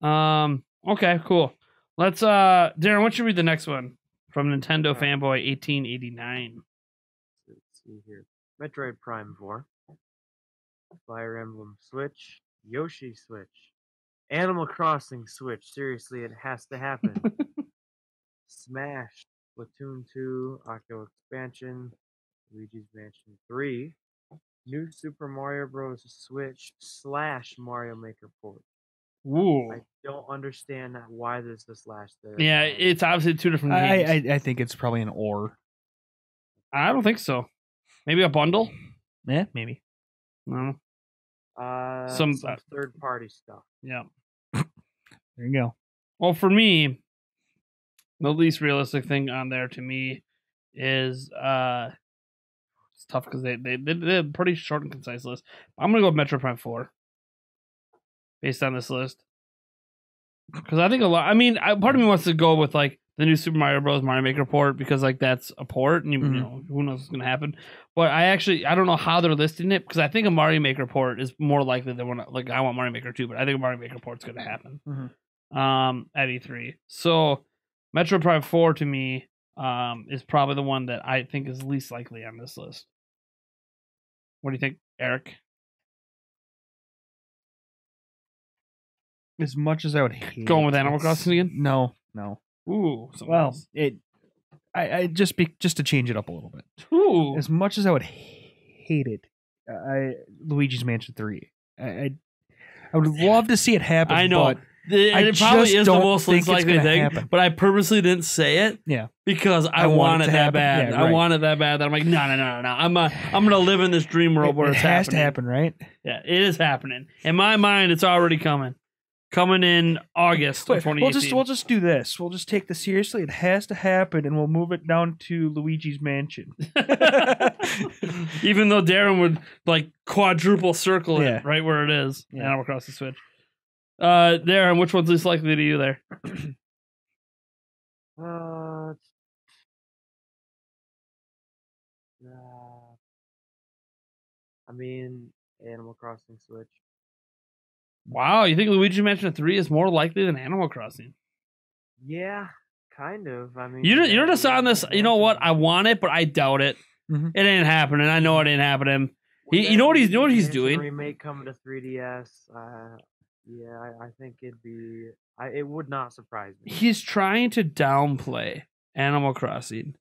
Speaker 3: Yeah.
Speaker 1: Okay, cool. Let's Darren, why don't you read the next one from Nintendo
Speaker 3: Alright.
Speaker 1: Fanboy 1889.
Speaker 3: Let's see here. Metroid Prime 4. Fire Emblem Switch. Yoshi Switch. Animal Crossing Switch. Seriously, it has to happen. Smash. Splatoon 2. Octo Expansion. Luigi's Mansion 3. New Super Mario Bros. Switch / Mario Maker port.
Speaker 1: Ooh.
Speaker 3: I don't understand why there's this last there.
Speaker 1: Yeah, it's obviously two different games.
Speaker 2: I think it's probably an or.
Speaker 1: I don't think so. Maybe a bundle?
Speaker 2: Yeah, maybe.
Speaker 1: No.
Speaker 3: some
Speaker 1: some-
Speaker 3: third party stuff.
Speaker 1: Yeah.
Speaker 2: There you go.
Speaker 1: Well, for me, The least realistic thing on there to me is it's tough because they did a pretty short and concise list. I'm gonna go with Metroid Prime 4 based on this list because I think a lot. I mean, part of me wants to go with like the new Super Mario Bros. Mario Maker port because like that's a port and you know who knows what's gonna happen. But I don't know how they're listing it because I think a Mario Maker port is more likely than one. Like I want Mario Maker 2, but I think a Mario Maker port's gonna happen. At E3. So Metroid Prime 4 to me is probably the one that I think is least likely on this list. What do you think, Eric?
Speaker 2: As much as I would hate
Speaker 1: Going with Animal Crossing again?
Speaker 2: No.
Speaker 1: Ooh.
Speaker 2: Well,
Speaker 1: else.
Speaker 2: I just to change it up a little bit.
Speaker 1: Ooh.
Speaker 2: As much as I would hate it, Luigi's Mansion 3. I would love to see it happen.
Speaker 1: I know.
Speaker 2: But
Speaker 1: it probably is the most least likely thing,
Speaker 2: happen.
Speaker 1: but I purposely didn't say it.
Speaker 2: Yeah,
Speaker 1: because I want it that
Speaker 2: happen.
Speaker 1: bad.
Speaker 2: Yeah, right.
Speaker 1: I want it that bad that I'm like, no. I'm gonna live in this dream world where
Speaker 2: it
Speaker 1: it's
Speaker 2: has
Speaker 1: happening.
Speaker 2: to happen, right?
Speaker 1: Yeah, it is happening. In my mind, it's already coming in August of 2018.
Speaker 2: We'll just do this. We'll just take this seriously. It has to happen, and we'll move it down to Luigi's Mansion.
Speaker 1: Even though Darren would like quadruple circle
Speaker 2: Yeah.
Speaker 1: it right where it is,
Speaker 2: Yeah.
Speaker 1: Animal Crossing Switch. Darren, which one's least likely to you there?
Speaker 3: I mean, Animal Crossing Switch.
Speaker 1: Wow, you think Luigi Mansion 3 is more likely than Animal Crossing?
Speaker 3: Yeah, kind of. I mean,
Speaker 1: You're just on this. You know what? I want it, but I doubt it.
Speaker 2: Mhm.
Speaker 1: It ain't happening. I know it ain't happening. You know what he's doing?
Speaker 3: Remake coming to 3DS. Yeah, I think it'd be. It would not surprise me.
Speaker 1: He's trying to downplay Animal Crossing.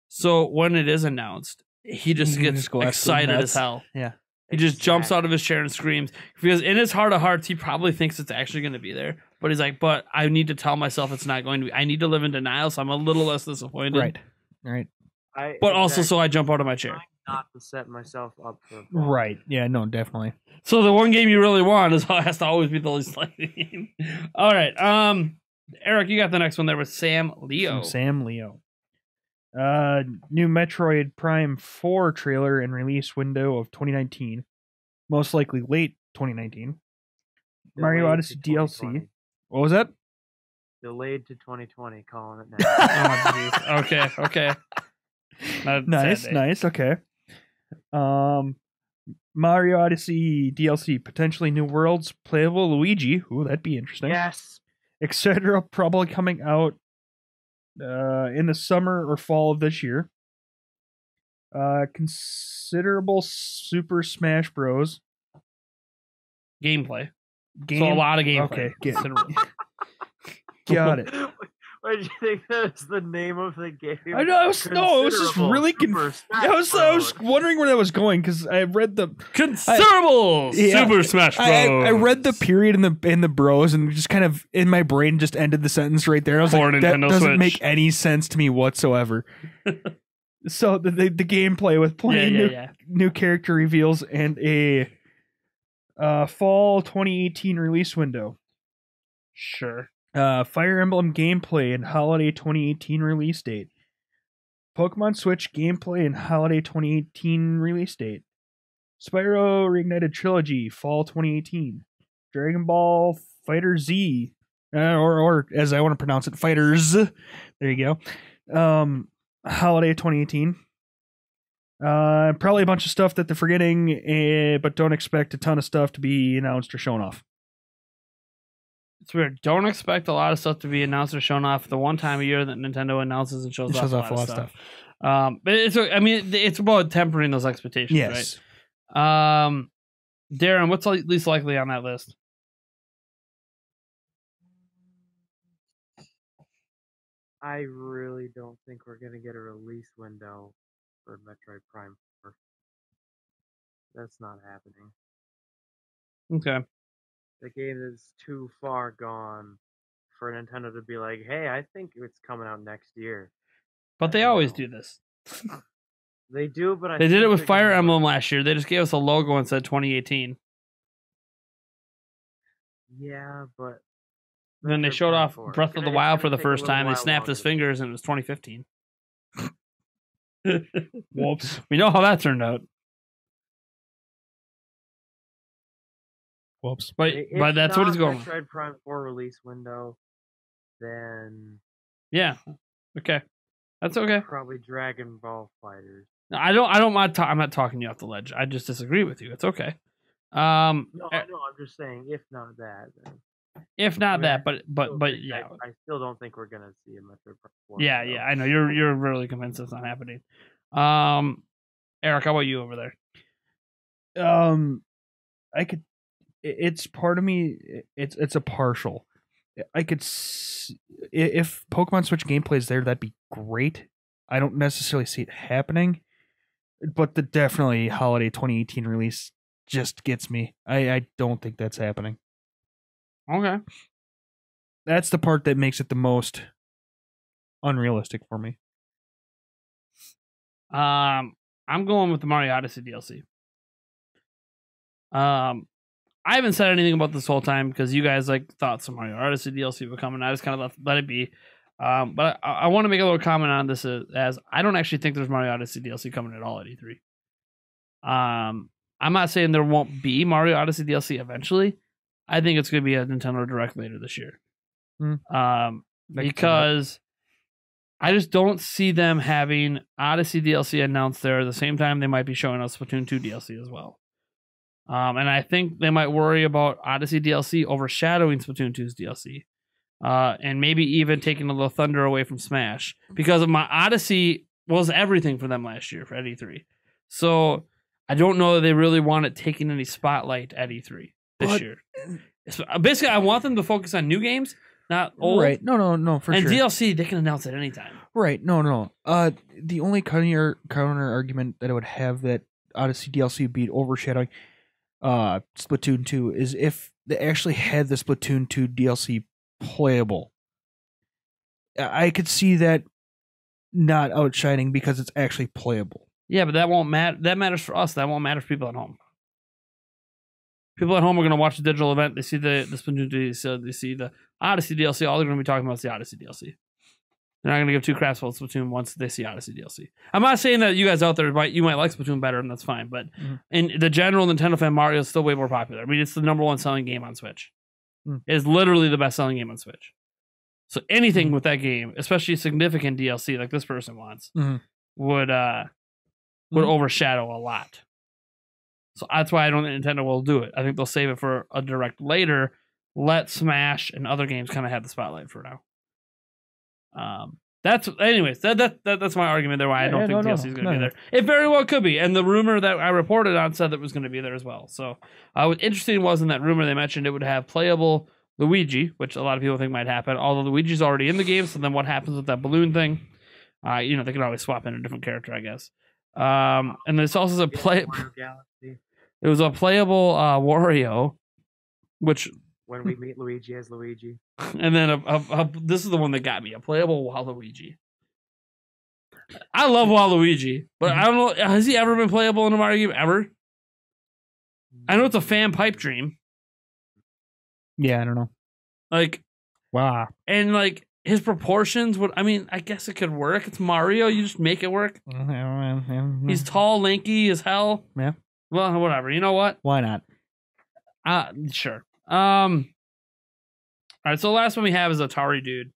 Speaker 1: So when it is announced, he just gets
Speaker 2: just go absolutely
Speaker 1: excited
Speaker 2: nuts.
Speaker 1: as hell.
Speaker 2: Yeah.
Speaker 1: He just jumps out of his chair and screams because in his heart of hearts, he probably thinks it's actually going to be there. But he's like, but I need to tell myself it's not going to be. I need to live in denial, so I'm a little less disappointed.
Speaker 2: Right.
Speaker 1: But also, so I jump out of my chair.
Speaker 3: Not to set myself up for.
Speaker 2: Right. Yeah. No. Definitely.
Speaker 1: So the one game you really want has to always be the least likely game. All right. Eric, you got the next one there with Sam Leo.
Speaker 2: From Sam Leo. New Metroid Prime 4 trailer and release window of 2019. Most likely late 2019. Mario Odyssey DLC. What was that?
Speaker 3: Delayed to 2020. Calling it now.
Speaker 1: Oh, jeez. Okay.
Speaker 2: Nice. Okay. Mario Odyssey DLC, potentially new worlds, playable Luigi. Ooh, that'd be interesting.
Speaker 3: Yes.
Speaker 2: Etc. Probably coming out in the summer or fall of this year. Considerable Super Smash Bros.
Speaker 1: Gameplay. So a lot of gameplay.
Speaker 2: Okay,
Speaker 1: Considerable.
Speaker 2: Got it.
Speaker 3: Why did you think that was the name of the game?
Speaker 2: I know. It was just really confused. I was wondering where that was going because I read the
Speaker 1: Considerable Super Smash Bros.
Speaker 2: I read the period in the bros and just kind of in my brain just ended the sentence right there. I was like, that doesn't make any sense to me whatsoever. So the gameplay with playing new character reveals and a fall 2018 release window.
Speaker 1: Sure.
Speaker 2: Fire Emblem gameplay and holiday 2018 release date. Pokemon Switch gameplay and holiday 2018 release date. Spyro Reignited Trilogy fall 2018. Dragon Ball Fighter Z, or as I want to pronounce it, Fighters. There you go. Holiday 2018. Probably a bunch of stuff that they're forgetting, but don't expect a ton of stuff to be announced or shown off.
Speaker 1: It's weird. Don't expect a lot of stuff to be announced or shown off the one time a year that Nintendo announces and shows off a lot of stuff. But it's about tempering those expectations,
Speaker 2: yes.
Speaker 1: Right? Darren, what's least likely on that list?
Speaker 3: I really don't think we're gonna get a release window for Metroid Prime 4. That's not happening.
Speaker 1: Okay.
Speaker 3: The game is too far gone for Nintendo to be like, hey, I think it's coming out next year.
Speaker 1: But they always do this.
Speaker 3: They do, but
Speaker 1: they did it with Fire Emblem last year. They just gave us a logo and said 2018.
Speaker 3: Yeah, but
Speaker 1: then they
Speaker 3: Metroid
Speaker 1: showed
Speaker 3: Prime
Speaker 1: off
Speaker 3: 4.
Speaker 1: Breath
Speaker 3: It's
Speaker 1: of the
Speaker 3: gonna-
Speaker 1: Wild
Speaker 3: it's
Speaker 1: for the
Speaker 3: gonna take a
Speaker 1: first
Speaker 3: little
Speaker 1: time. He
Speaker 3: while
Speaker 1: snapped his
Speaker 3: longer.
Speaker 1: fingers, and it was 2015.
Speaker 2: Whoops.
Speaker 1: We know how that turned out.
Speaker 2: Whoops.
Speaker 1: But
Speaker 3: If
Speaker 1: that's what he's
Speaker 3: not
Speaker 1: going with.
Speaker 3: Metroid Prime 4 release window, then
Speaker 1: Yeah. Okay. That's okay.
Speaker 3: probably Dragon Ball Fighters.
Speaker 1: No, I don't mind. I'm not talking you off the ledge. I just disagree with you. It's okay.
Speaker 3: No, I know. I'm just saying, if not that, then
Speaker 1: If not
Speaker 3: I mean,
Speaker 1: that,
Speaker 3: still
Speaker 1: but
Speaker 3: think-
Speaker 1: yeah,
Speaker 3: I still don't think we're gonna see a Metroid Prime 4.
Speaker 1: yeah. I know you're really convinced it's not happening. Eric, how about you over there?
Speaker 2: I could. It's part of me. It's a partial. I could. If Pokemon Switch gameplay is there, that'd be great. I don't necessarily see it happening, but the definitely holiday 2018 release just gets me. I don't think that's happening.
Speaker 1: Okay.
Speaker 2: That's the part that makes it the most unrealistic for me.
Speaker 1: I'm going with the Mario Odyssey DLC. I haven't said anything about this whole time because you guys thought some Mario Odyssey DLC were coming. I just kind of let it be. But I want to make a little comment on this as I don't actually think there's Mario Odyssey DLC coming at all at E3. I'm not saying there won't be Mario Odyssey DLC eventually. I think it's going to be a Nintendo Direct later this year. Because I just don't see them having Odyssey DLC announced there at the same time they might be showing us Splatoon 2 DLC as well. And I think they might worry about Odyssey DLC overshadowing Splatoon 2's DLC. And maybe even taking a little thunder away from Smash. Because my Odyssey was everything for them last year for E3. So I don't know that they really want it taking any spotlight at E3 this year. So basically, I want them to focus on new games, not old.
Speaker 2: Right? No, for
Speaker 1: and
Speaker 2: sure.
Speaker 1: DLC, they can announce it anytime.
Speaker 2: Right? No. The only counter argument that I would have that Odyssey DLC would be overshadowing Splatoon 2 is if they actually had the Splatoon 2 DLC playable. I could see that not outshining because it's actually playable.
Speaker 1: Yeah, but that won't matter. That matters for us. That won't matter for people at home. People at home are going to watch the digital event. They see the Splatoon 2, so they see the Odyssey DLC. All they're going to be talking about is the Odyssey DLC. They're not going to give two craps about Splatoon once they see Odyssey DLC. I'm not saying that you guys out there might like Splatoon better, and that's fine. But in the general Nintendo fan, Mario is still way more popular. I mean, it's the #1 selling game on Switch. It is literally the best selling game on Switch. So anything with that game, especially significant DLC like this person wants, would overshadow a lot. So that's why I don't think Nintendo will do it. I think they'll save it for a direct later. Let Smash and other games kind of have the spotlight for now. That's my argument there. Why I don't think DLC is going to be there. It very well could be, and the rumor that I reported on said that it was going to be there as well. So, what interesting was in that rumor they mentioned it would have playable Luigi, which a lot of people think might happen. Although Luigi's already in the game, so then what happens with that balloon thing? They can always swap in a different character, I guess. And there's also a
Speaker 3: Mario Galaxy.
Speaker 1: It was a playable Wario, which
Speaker 3: when we meet Luigi as Luigi,
Speaker 1: and then this is the one that got me, a playable Waluigi. I love Waluigi, but I don't know, has he ever been playable in a Mario game ever? I know it's a fan pipe dream.
Speaker 2: Yeah, I don't know. Wow.
Speaker 1: And his proportions would, I guess it could work. It's Mario, you just make it work. He's tall, lanky as hell.
Speaker 2: Yeah.
Speaker 1: Well, whatever. You know what?
Speaker 2: Why not?
Speaker 1: Sure. All right, so the last one we have is Atari Dude.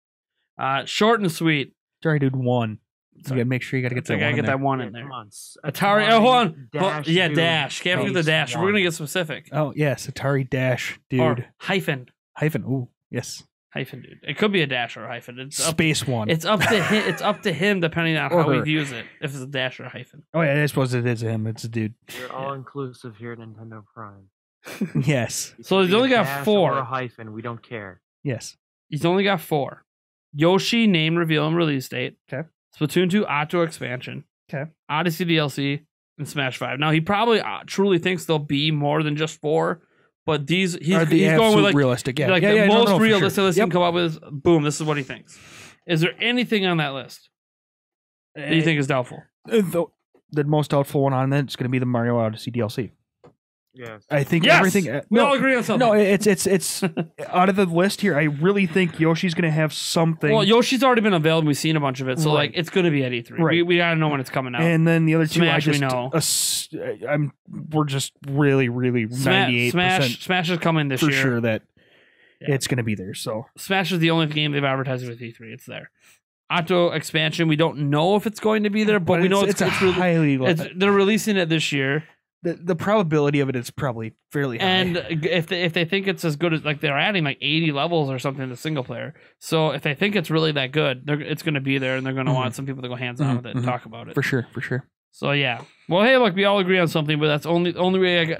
Speaker 1: Short and sweet.
Speaker 2: Atari Dude 1. You gotta make sure you gotta get that one.
Speaker 1: I gotta get that one in
Speaker 3: Yeah,
Speaker 1: there.
Speaker 3: come on.
Speaker 1: Atari. Oh, hold on.
Speaker 3: Dash
Speaker 1: Yeah,
Speaker 3: Dude
Speaker 1: Dash. Can't forget the
Speaker 3: Phase
Speaker 1: Dash. We're
Speaker 3: 1.
Speaker 1: gonna get specific.
Speaker 2: Oh yes, Atari Dash Dude.
Speaker 1: Or hyphen.
Speaker 2: Hyphen. Ooh, yes.
Speaker 1: Hyphen Dude. It could be a dash or a hyphen. It's up,
Speaker 2: Space One.
Speaker 1: It's up to him. It's up to him depending on
Speaker 2: Or
Speaker 1: how
Speaker 2: her.
Speaker 1: he views it. If it's a dash or a hyphen.
Speaker 2: Oh yeah, I suppose it is him. It's a dude.
Speaker 3: We're all inclusive here at Nintendo Prime.
Speaker 2: Yes.
Speaker 3: You
Speaker 1: So
Speaker 3: can
Speaker 1: he's
Speaker 3: be a
Speaker 1: only got
Speaker 3: dash
Speaker 1: 4.
Speaker 3: or a hyphen. We don't care.
Speaker 2: Yes.
Speaker 1: He's only got 4. Yoshi name reveal and release date.
Speaker 2: Okay.
Speaker 1: Splatoon 2 Octo expansion.
Speaker 2: Okay.
Speaker 1: Odyssey DLC and Smash 5. Now he probably truly thinks there'll be more than just 4, but he's going with
Speaker 2: realistic. Yeah.
Speaker 1: the
Speaker 2: no,
Speaker 1: most
Speaker 2: for
Speaker 1: realistic
Speaker 2: sure.
Speaker 1: list he
Speaker 2: Yep.
Speaker 1: can come up with. Is, boom, this is what he thinks. Is there anything on that list that you think is doubtful?
Speaker 2: The most doubtful one on that is going to be the Mario Odyssey DLC.
Speaker 3: Yes.
Speaker 2: I think
Speaker 1: Yes!
Speaker 2: everything.
Speaker 1: We all agree on something.
Speaker 2: No, it's out of the list here. I really think Yoshi's going to have something.
Speaker 1: Well, Yoshi's already been available. We've seen a bunch of it, so
Speaker 2: Right.
Speaker 1: like it's going to be at E3.
Speaker 2: Right.
Speaker 1: We got to know when it's coming out.
Speaker 2: and then the other two,
Speaker 1: Smash,
Speaker 2: I
Speaker 1: we
Speaker 2: just,
Speaker 1: know.
Speaker 2: we're just really 98%
Speaker 1: Smash is coming this
Speaker 2: for
Speaker 1: year.
Speaker 2: sure that
Speaker 1: Yeah.
Speaker 2: it's going to be there. So
Speaker 1: Smash is the only game they've advertised with E3. It's there. Octo expansion. We don't know if it's going to be there, but we know it's
Speaker 2: highly.
Speaker 1: they're releasing it this year.
Speaker 2: The probability of it is probably fairly high.
Speaker 1: And if they think it's as good as like they're adding like 80 levels or something to single player, so if they think it's really that good, it's going to be there, and they're going to want some people to go hands on with it and talk about it
Speaker 2: for sure.
Speaker 1: So yeah, well hey, look, we all agree on something, but that's only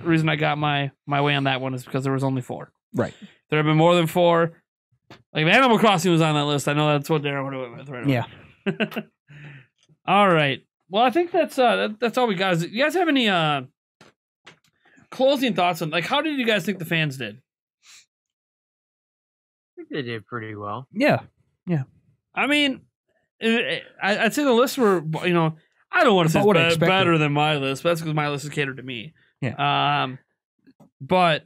Speaker 1: reason I got my way on that one is because there was only 4.
Speaker 2: Right.
Speaker 1: If there have been more than 4, like if Animal Crossing was on that list, I know that's what Darren would have went with right away.
Speaker 2: Yeah.
Speaker 1: All right. Well, I think that's all we got. You guys have any closing thoughts on like how did you guys think the fans did?
Speaker 3: I think they did pretty well.
Speaker 2: Yeah.
Speaker 1: I mean, I'd say the lists were, I don't want to say
Speaker 2: About what I
Speaker 1: it's
Speaker 2: expected.
Speaker 1: better than my list, but that's because my list is catered to me.
Speaker 2: Yeah.
Speaker 1: But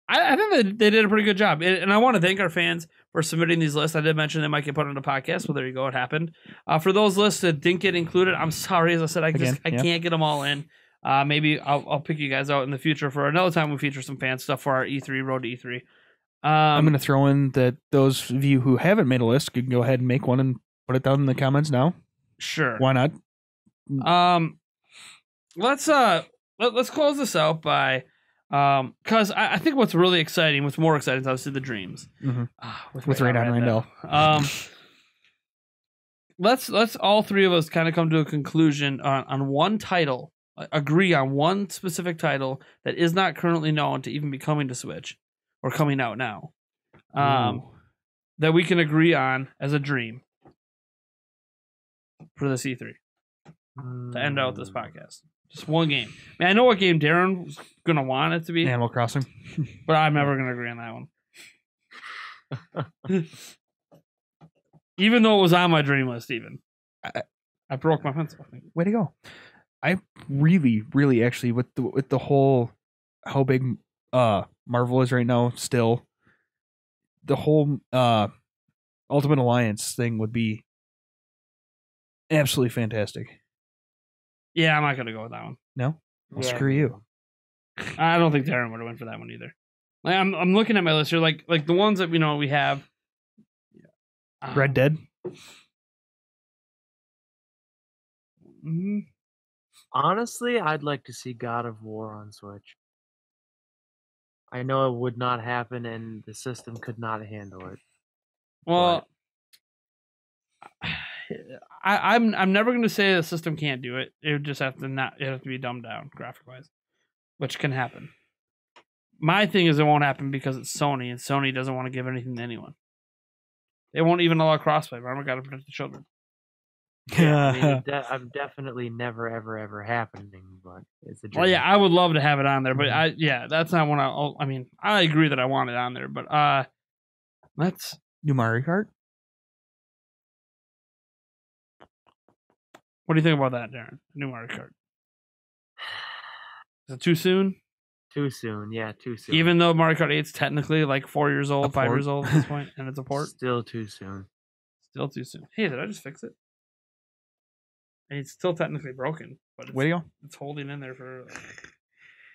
Speaker 1: I think they did a pretty good job, and I want to thank our fans for submitting these lists. I did mention they might get put on the podcast, well, there you go, it happened. For those lists that didn't get included, I'm sorry. As I said, I can't get them all in. Maybe I'll pick you guys out in the future for another time we feature some fan stuff for our E3 Road to E3.
Speaker 2: I'm going to throw in that those of you who haven't made a list can go ahead and make one and put it down in the comments now.
Speaker 1: Sure.
Speaker 2: Why not?
Speaker 1: Let's close this out by because I think what's really exciting, what's more exciting is obviously the dreams
Speaker 2: With Radon Randall.
Speaker 1: Let's all three of us kind of come to a conclusion on one title, agree on one specific title that is not currently known to even be coming to Switch or coming out now, that we can agree on as a dream for this E3 to end out this podcast. Just one game. I mean, I know what game Darren's gonna want it to be,
Speaker 2: Animal Crossing.
Speaker 1: but I'm never gonna agree on that one. Even though it was on my dream list, I broke my pencil.
Speaker 2: Way to go! I really actually with the whole how big Marvel is right now. Still, the whole Ultimate Alliance thing would be absolutely fantastic.
Speaker 1: Yeah, I'm not gonna go with that one.
Speaker 2: No, well,
Speaker 3: Yeah.
Speaker 2: screw you.
Speaker 1: I don't think Darren would have went for that one either. Like, I'm looking at my list here, like the ones that we have.
Speaker 2: Red Dead.
Speaker 3: Honestly, I'd like to see God of War on Switch. I know it would not happen, and the system could not handle it.
Speaker 1: Well, I'm never going to say the system can't do it. It would just have to be dumbed down graphic wise, which can happen. My thing is it won't happen because it's Sony, and Sony doesn't want to give anything to anyone. They won't even allow crossplay. Remember, got to protect the children.
Speaker 3: I mean, I'm definitely never, ever happening, but it's a dream.
Speaker 1: Well, yeah, I would love to have it on there, but that's not one. I mean, I agree that I want it on there, but let's
Speaker 2: New Mario Kart.
Speaker 1: What do you think about that, Darren? New Mario Kart. Is it too soon?
Speaker 3: Too soon, yeah, too soon.
Speaker 1: Even though Mario Kart 8's technically like 4 years old, 5 years old at this point, and it's a port.
Speaker 3: Still too soon.
Speaker 1: Still too soon. Hey, did I just fix it? And it's still technically broken, but it's,
Speaker 2: Way to go.
Speaker 1: It's holding in there for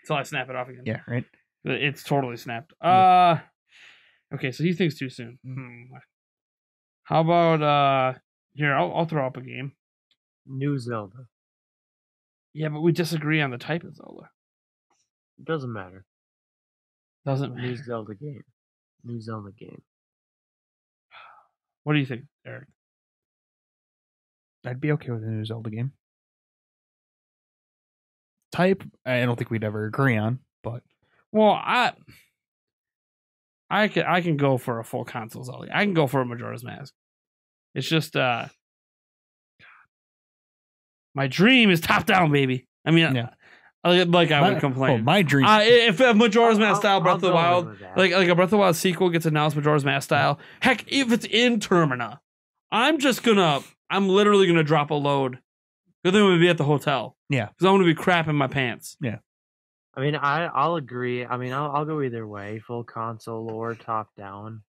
Speaker 1: until I snap it off again.
Speaker 2: Yeah, right.
Speaker 1: It's totally snapped.
Speaker 2: Yeah.
Speaker 1: Okay, so he thinks too soon. How about here? I'll throw up a game.
Speaker 3: New Zelda.
Speaker 1: Yeah, but we disagree on the type of Zelda.
Speaker 3: It doesn't matter.
Speaker 1: Doesn't
Speaker 3: New
Speaker 1: matter.
Speaker 3: Zelda game. New Zelda game.
Speaker 1: What do you think, Eric?
Speaker 2: I'd be okay with a new Zelda game. Type, I don't think we'd ever agree on, but
Speaker 1: Well, I can go for a full console Zelda. I can go for a Majora's Mask. It's just my dream is top down, baby. I mean,
Speaker 2: yeah.
Speaker 1: I would complain.
Speaker 2: My dream.
Speaker 1: If a Majora's Mask style Breath of the
Speaker 3: I'll go
Speaker 1: Wild,
Speaker 3: with that.
Speaker 1: like a Breath of the Wild sequel gets announced Majora's Mask style, heck, if it's in Termina, I'm literally gonna drop a load. Good thing we'd be at the hotel.
Speaker 2: Yeah.
Speaker 1: Because I'm gonna be crapping my pants.
Speaker 2: Yeah.
Speaker 3: I mean, I'll agree. I mean, I'll go either way, full console or top down.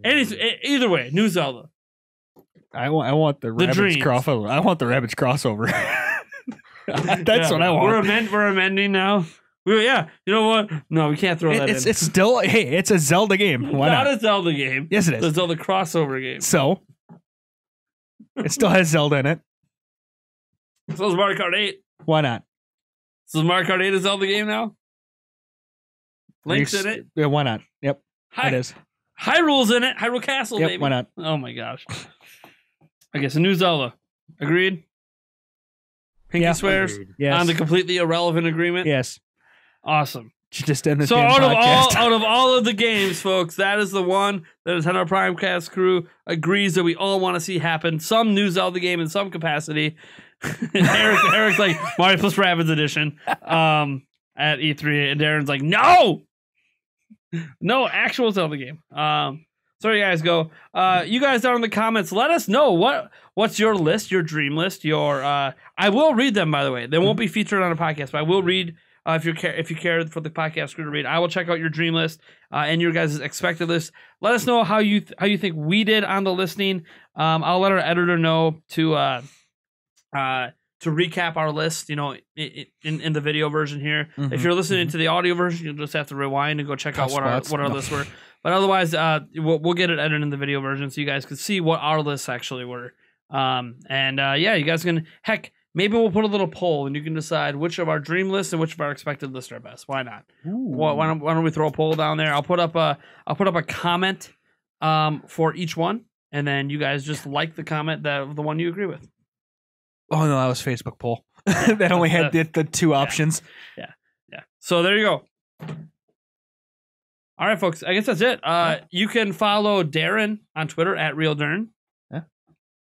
Speaker 1: Either way, new Zelda.
Speaker 2: I want the Rabbids
Speaker 1: dreams.
Speaker 2: crossover. I want the Rabbids crossover. That's what I want.
Speaker 1: We're amending now. Yeah, you know what? No, we can't throw that in.
Speaker 2: It's still it's a Zelda game. Why not?
Speaker 1: Not a Zelda game.
Speaker 2: Yes, it
Speaker 1: It's a
Speaker 2: is.
Speaker 1: Zelda crossover game.
Speaker 2: So it still has Zelda in it.
Speaker 1: So is Mario Kart 8.
Speaker 2: Why not?
Speaker 1: So is Mario Kart 8 a Zelda game now? Link's in it.
Speaker 2: Yeah, why not? Yep, it is.
Speaker 1: Hyrule's in it. Hyrule Castle,
Speaker 2: Yep,
Speaker 1: baby.
Speaker 2: why not?
Speaker 1: Oh my gosh. I guess a new Zelda. Agreed? Pinky
Speaker 2: Yeah.
Speaker 1: swears
Speaker 3: Agreed.
Speaker 2: Yes.
Speaker 1: on the completely irrelevant agreement.
Speaker 2: Yes.
Speaker 1: Awesome.
Speaker 2: Just end this
Speaker 1: So
Speaker 2: damn podcast.
Speaker 1: out of all of the games, folks, that is the one that Nintendo Primecast crew agrees that we all want to see happen. Some new Zelda game in some capacity. Eric's like Mario plus Rabbids edition at E3, and Darren's like, no, actual Zelda game. So there you guys go. You guys down in the comments, let us know what's your list, your dream list. I will read them, by the way. They won't be featured on a podcast, but I will read. If you care for the podcast crew to read, I will check out your dream list and your guys' expected list. Let us know how you think we did on the listing. I'll let our editor know to recap our list. You know, in the video version here.
Speaker 2: Mhm,
Speaker 1: If you're listening to the audio version, you'll just have to rewind and go check out what
Speaker 2: spots.
Speaker 1: our
Speaker 2: No.
Speaker 1: lists were. But otherwise, we'll get it edited in the video version so you guys can see what our lists actually were. Yeah, you guys can maybe we'll put a little poll and you can decide which of our dream lists and which of our expected lists are best. Why not? Why don't we throw a poll down there? I'll put up a comment for each one, and then you guys just like the comment the one you agree with.
Speaker 2: Oh no, that was Facebook poll. That only had the two options.
Speaker 1: Yeah. So there you go. All right, folks. I guess that's it. You can follow Darren on Twitter at RealDarren.
Speaker 2: Yeah.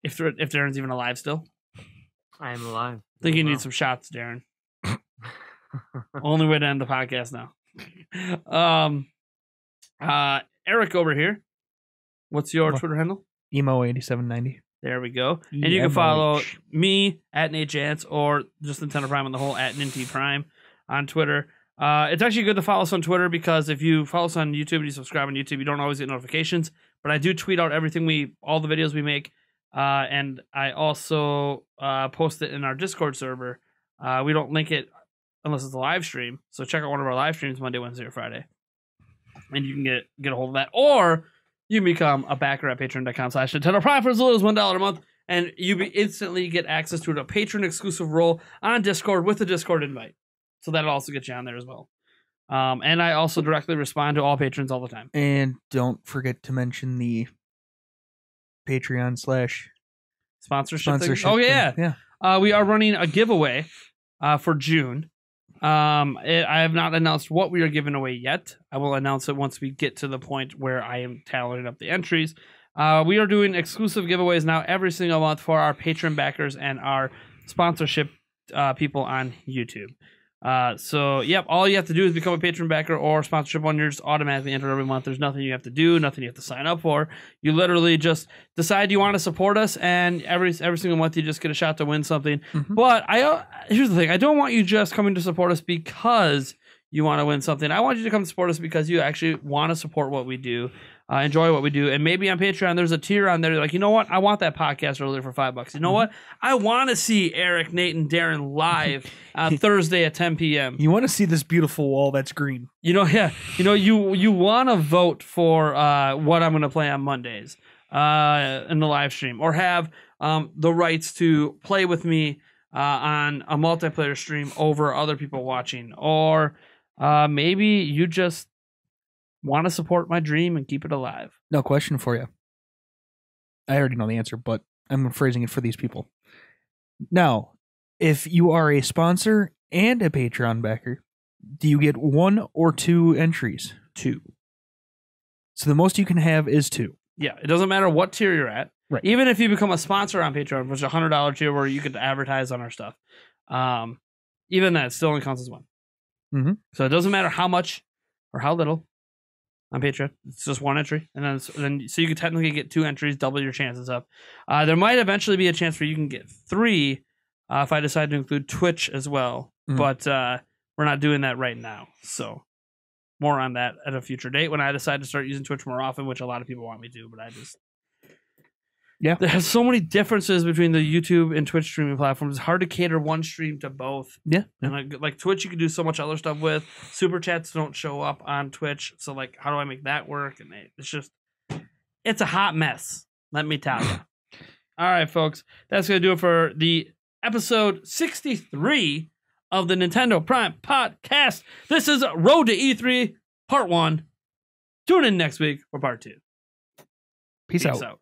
Speaker 1: If Darren's even alive still.
Speaker 3: I am alive.
Speaker 1: I think you need some shots, Darren. Only way to end the podcast now. Eric over here. What's your Twitter handle?
Speaker 2: Emo8790.
Speaker 1: There we go. And you can follow me at Nate Jantz or just Nintendo Prime on the whole at Ninty Prime on Twitter. It's actually good to follow us on Twitter because if you follow us on YouTube and you subscribe on YouTube, you don't always get notifications. But I do tweet out all the videos we make. And I also post it in our Discord server. We don't link it unless it's a live stream. So check out one of our live streams Monday, Wednesday, or Friday. And you can get a hold of that. Or you can become a backer at patreon.com/Nintendo Prime for as little as $1 a month. And you instantly get access to a patron exclusive role on Discord with a Discord invite. So that'll also get you on there as well. And I also directly respond to all patrons all the time.
Speaker 2: And don't forget to mention the Patreon /
Speaker 1: sponsorship thing. Oh yeah. We are running a giveaway for June. I have not announced what we are giving away yet. I will announce it once we get to the point where I am tallying up the entries. We are doing exclusive giveaways now every single month for our patron backers and our sponsorship people on YouTube. So yep, all you have to do is become a patron backer or sponsorship one. You're just automatically entered every month. There's nothing you have to do, nothing you have to sign up for. You literally just decide you want to support us, and every single month you just get a shot to win something.
Speaker 2: Mhm.
Speaker 1: But here's the thing: I don't want you just coming to support us because you want to win something. I want you to come support us because you actually want to support what we do, enjoy what we do, and maybe on Patreon there's a tier on there like, you know what, I want that podcast earlier for $5. You know what, I want to see Eric, Nate, and Darren live Thursday at 10 p.m.
Speaker 2: You want to see this beautiful wall that's green.
Speaker 1: You know, yeah, you want to vote for what I'm going to play on Mondays in the live stream, or have the rights to play with me on a multiplayer stream over other people watching, or maybe you just want to support my dream and keep it alive.
Speaker 2: No, question for you. I already know the answer, but I'm phrasing it for these people. Now, if you are a sponsor and a Patreon backer, do you get 1 or 2 entries? 2. So the most you can have is 2.
Speaker 1: Yeah, it doesn't matter what tier you're at.
Speaker 2: Right.
Speaker 1: Even if you become a sponsor on Patreon, which is a $100 tier where you could advertise on our stuff, even that still only counts as 1.
Speaker 2: Mm-hmm.
Speaker 1: So it doesn't matter how much or how little on Patreon. It's just 1 entry, and then so you could technically get 2 entries, double your chances up. There might eventually be a chance where you can get 3 if I decide to include Twitch as well.
Speaker 2: Mhm.
Speaker 1: But we're not doing that right now. So more on that at a future date when I decide to start using Twitch more often, which a lot of people want me to, but I just...
Speaker 2: Yeah.
Speaker 1: There's so many differences between the YouTube and Twitch streaming platforms. It's hard to cater one stream to both.
Speaker 2: Yeah.
Speaker 1: And like Twitch, you can do so much other stuff with. Super chats don't show up on Twitch. So like, how do I make that work? And it's a hot mess. Let me tell you. All right, folks. That's going to do it for the episode 63 of the Nintendo Prime Podcast. This is Road to E3 Part 1. Tune in next week for Part 2.
Speaker 2: Peace out.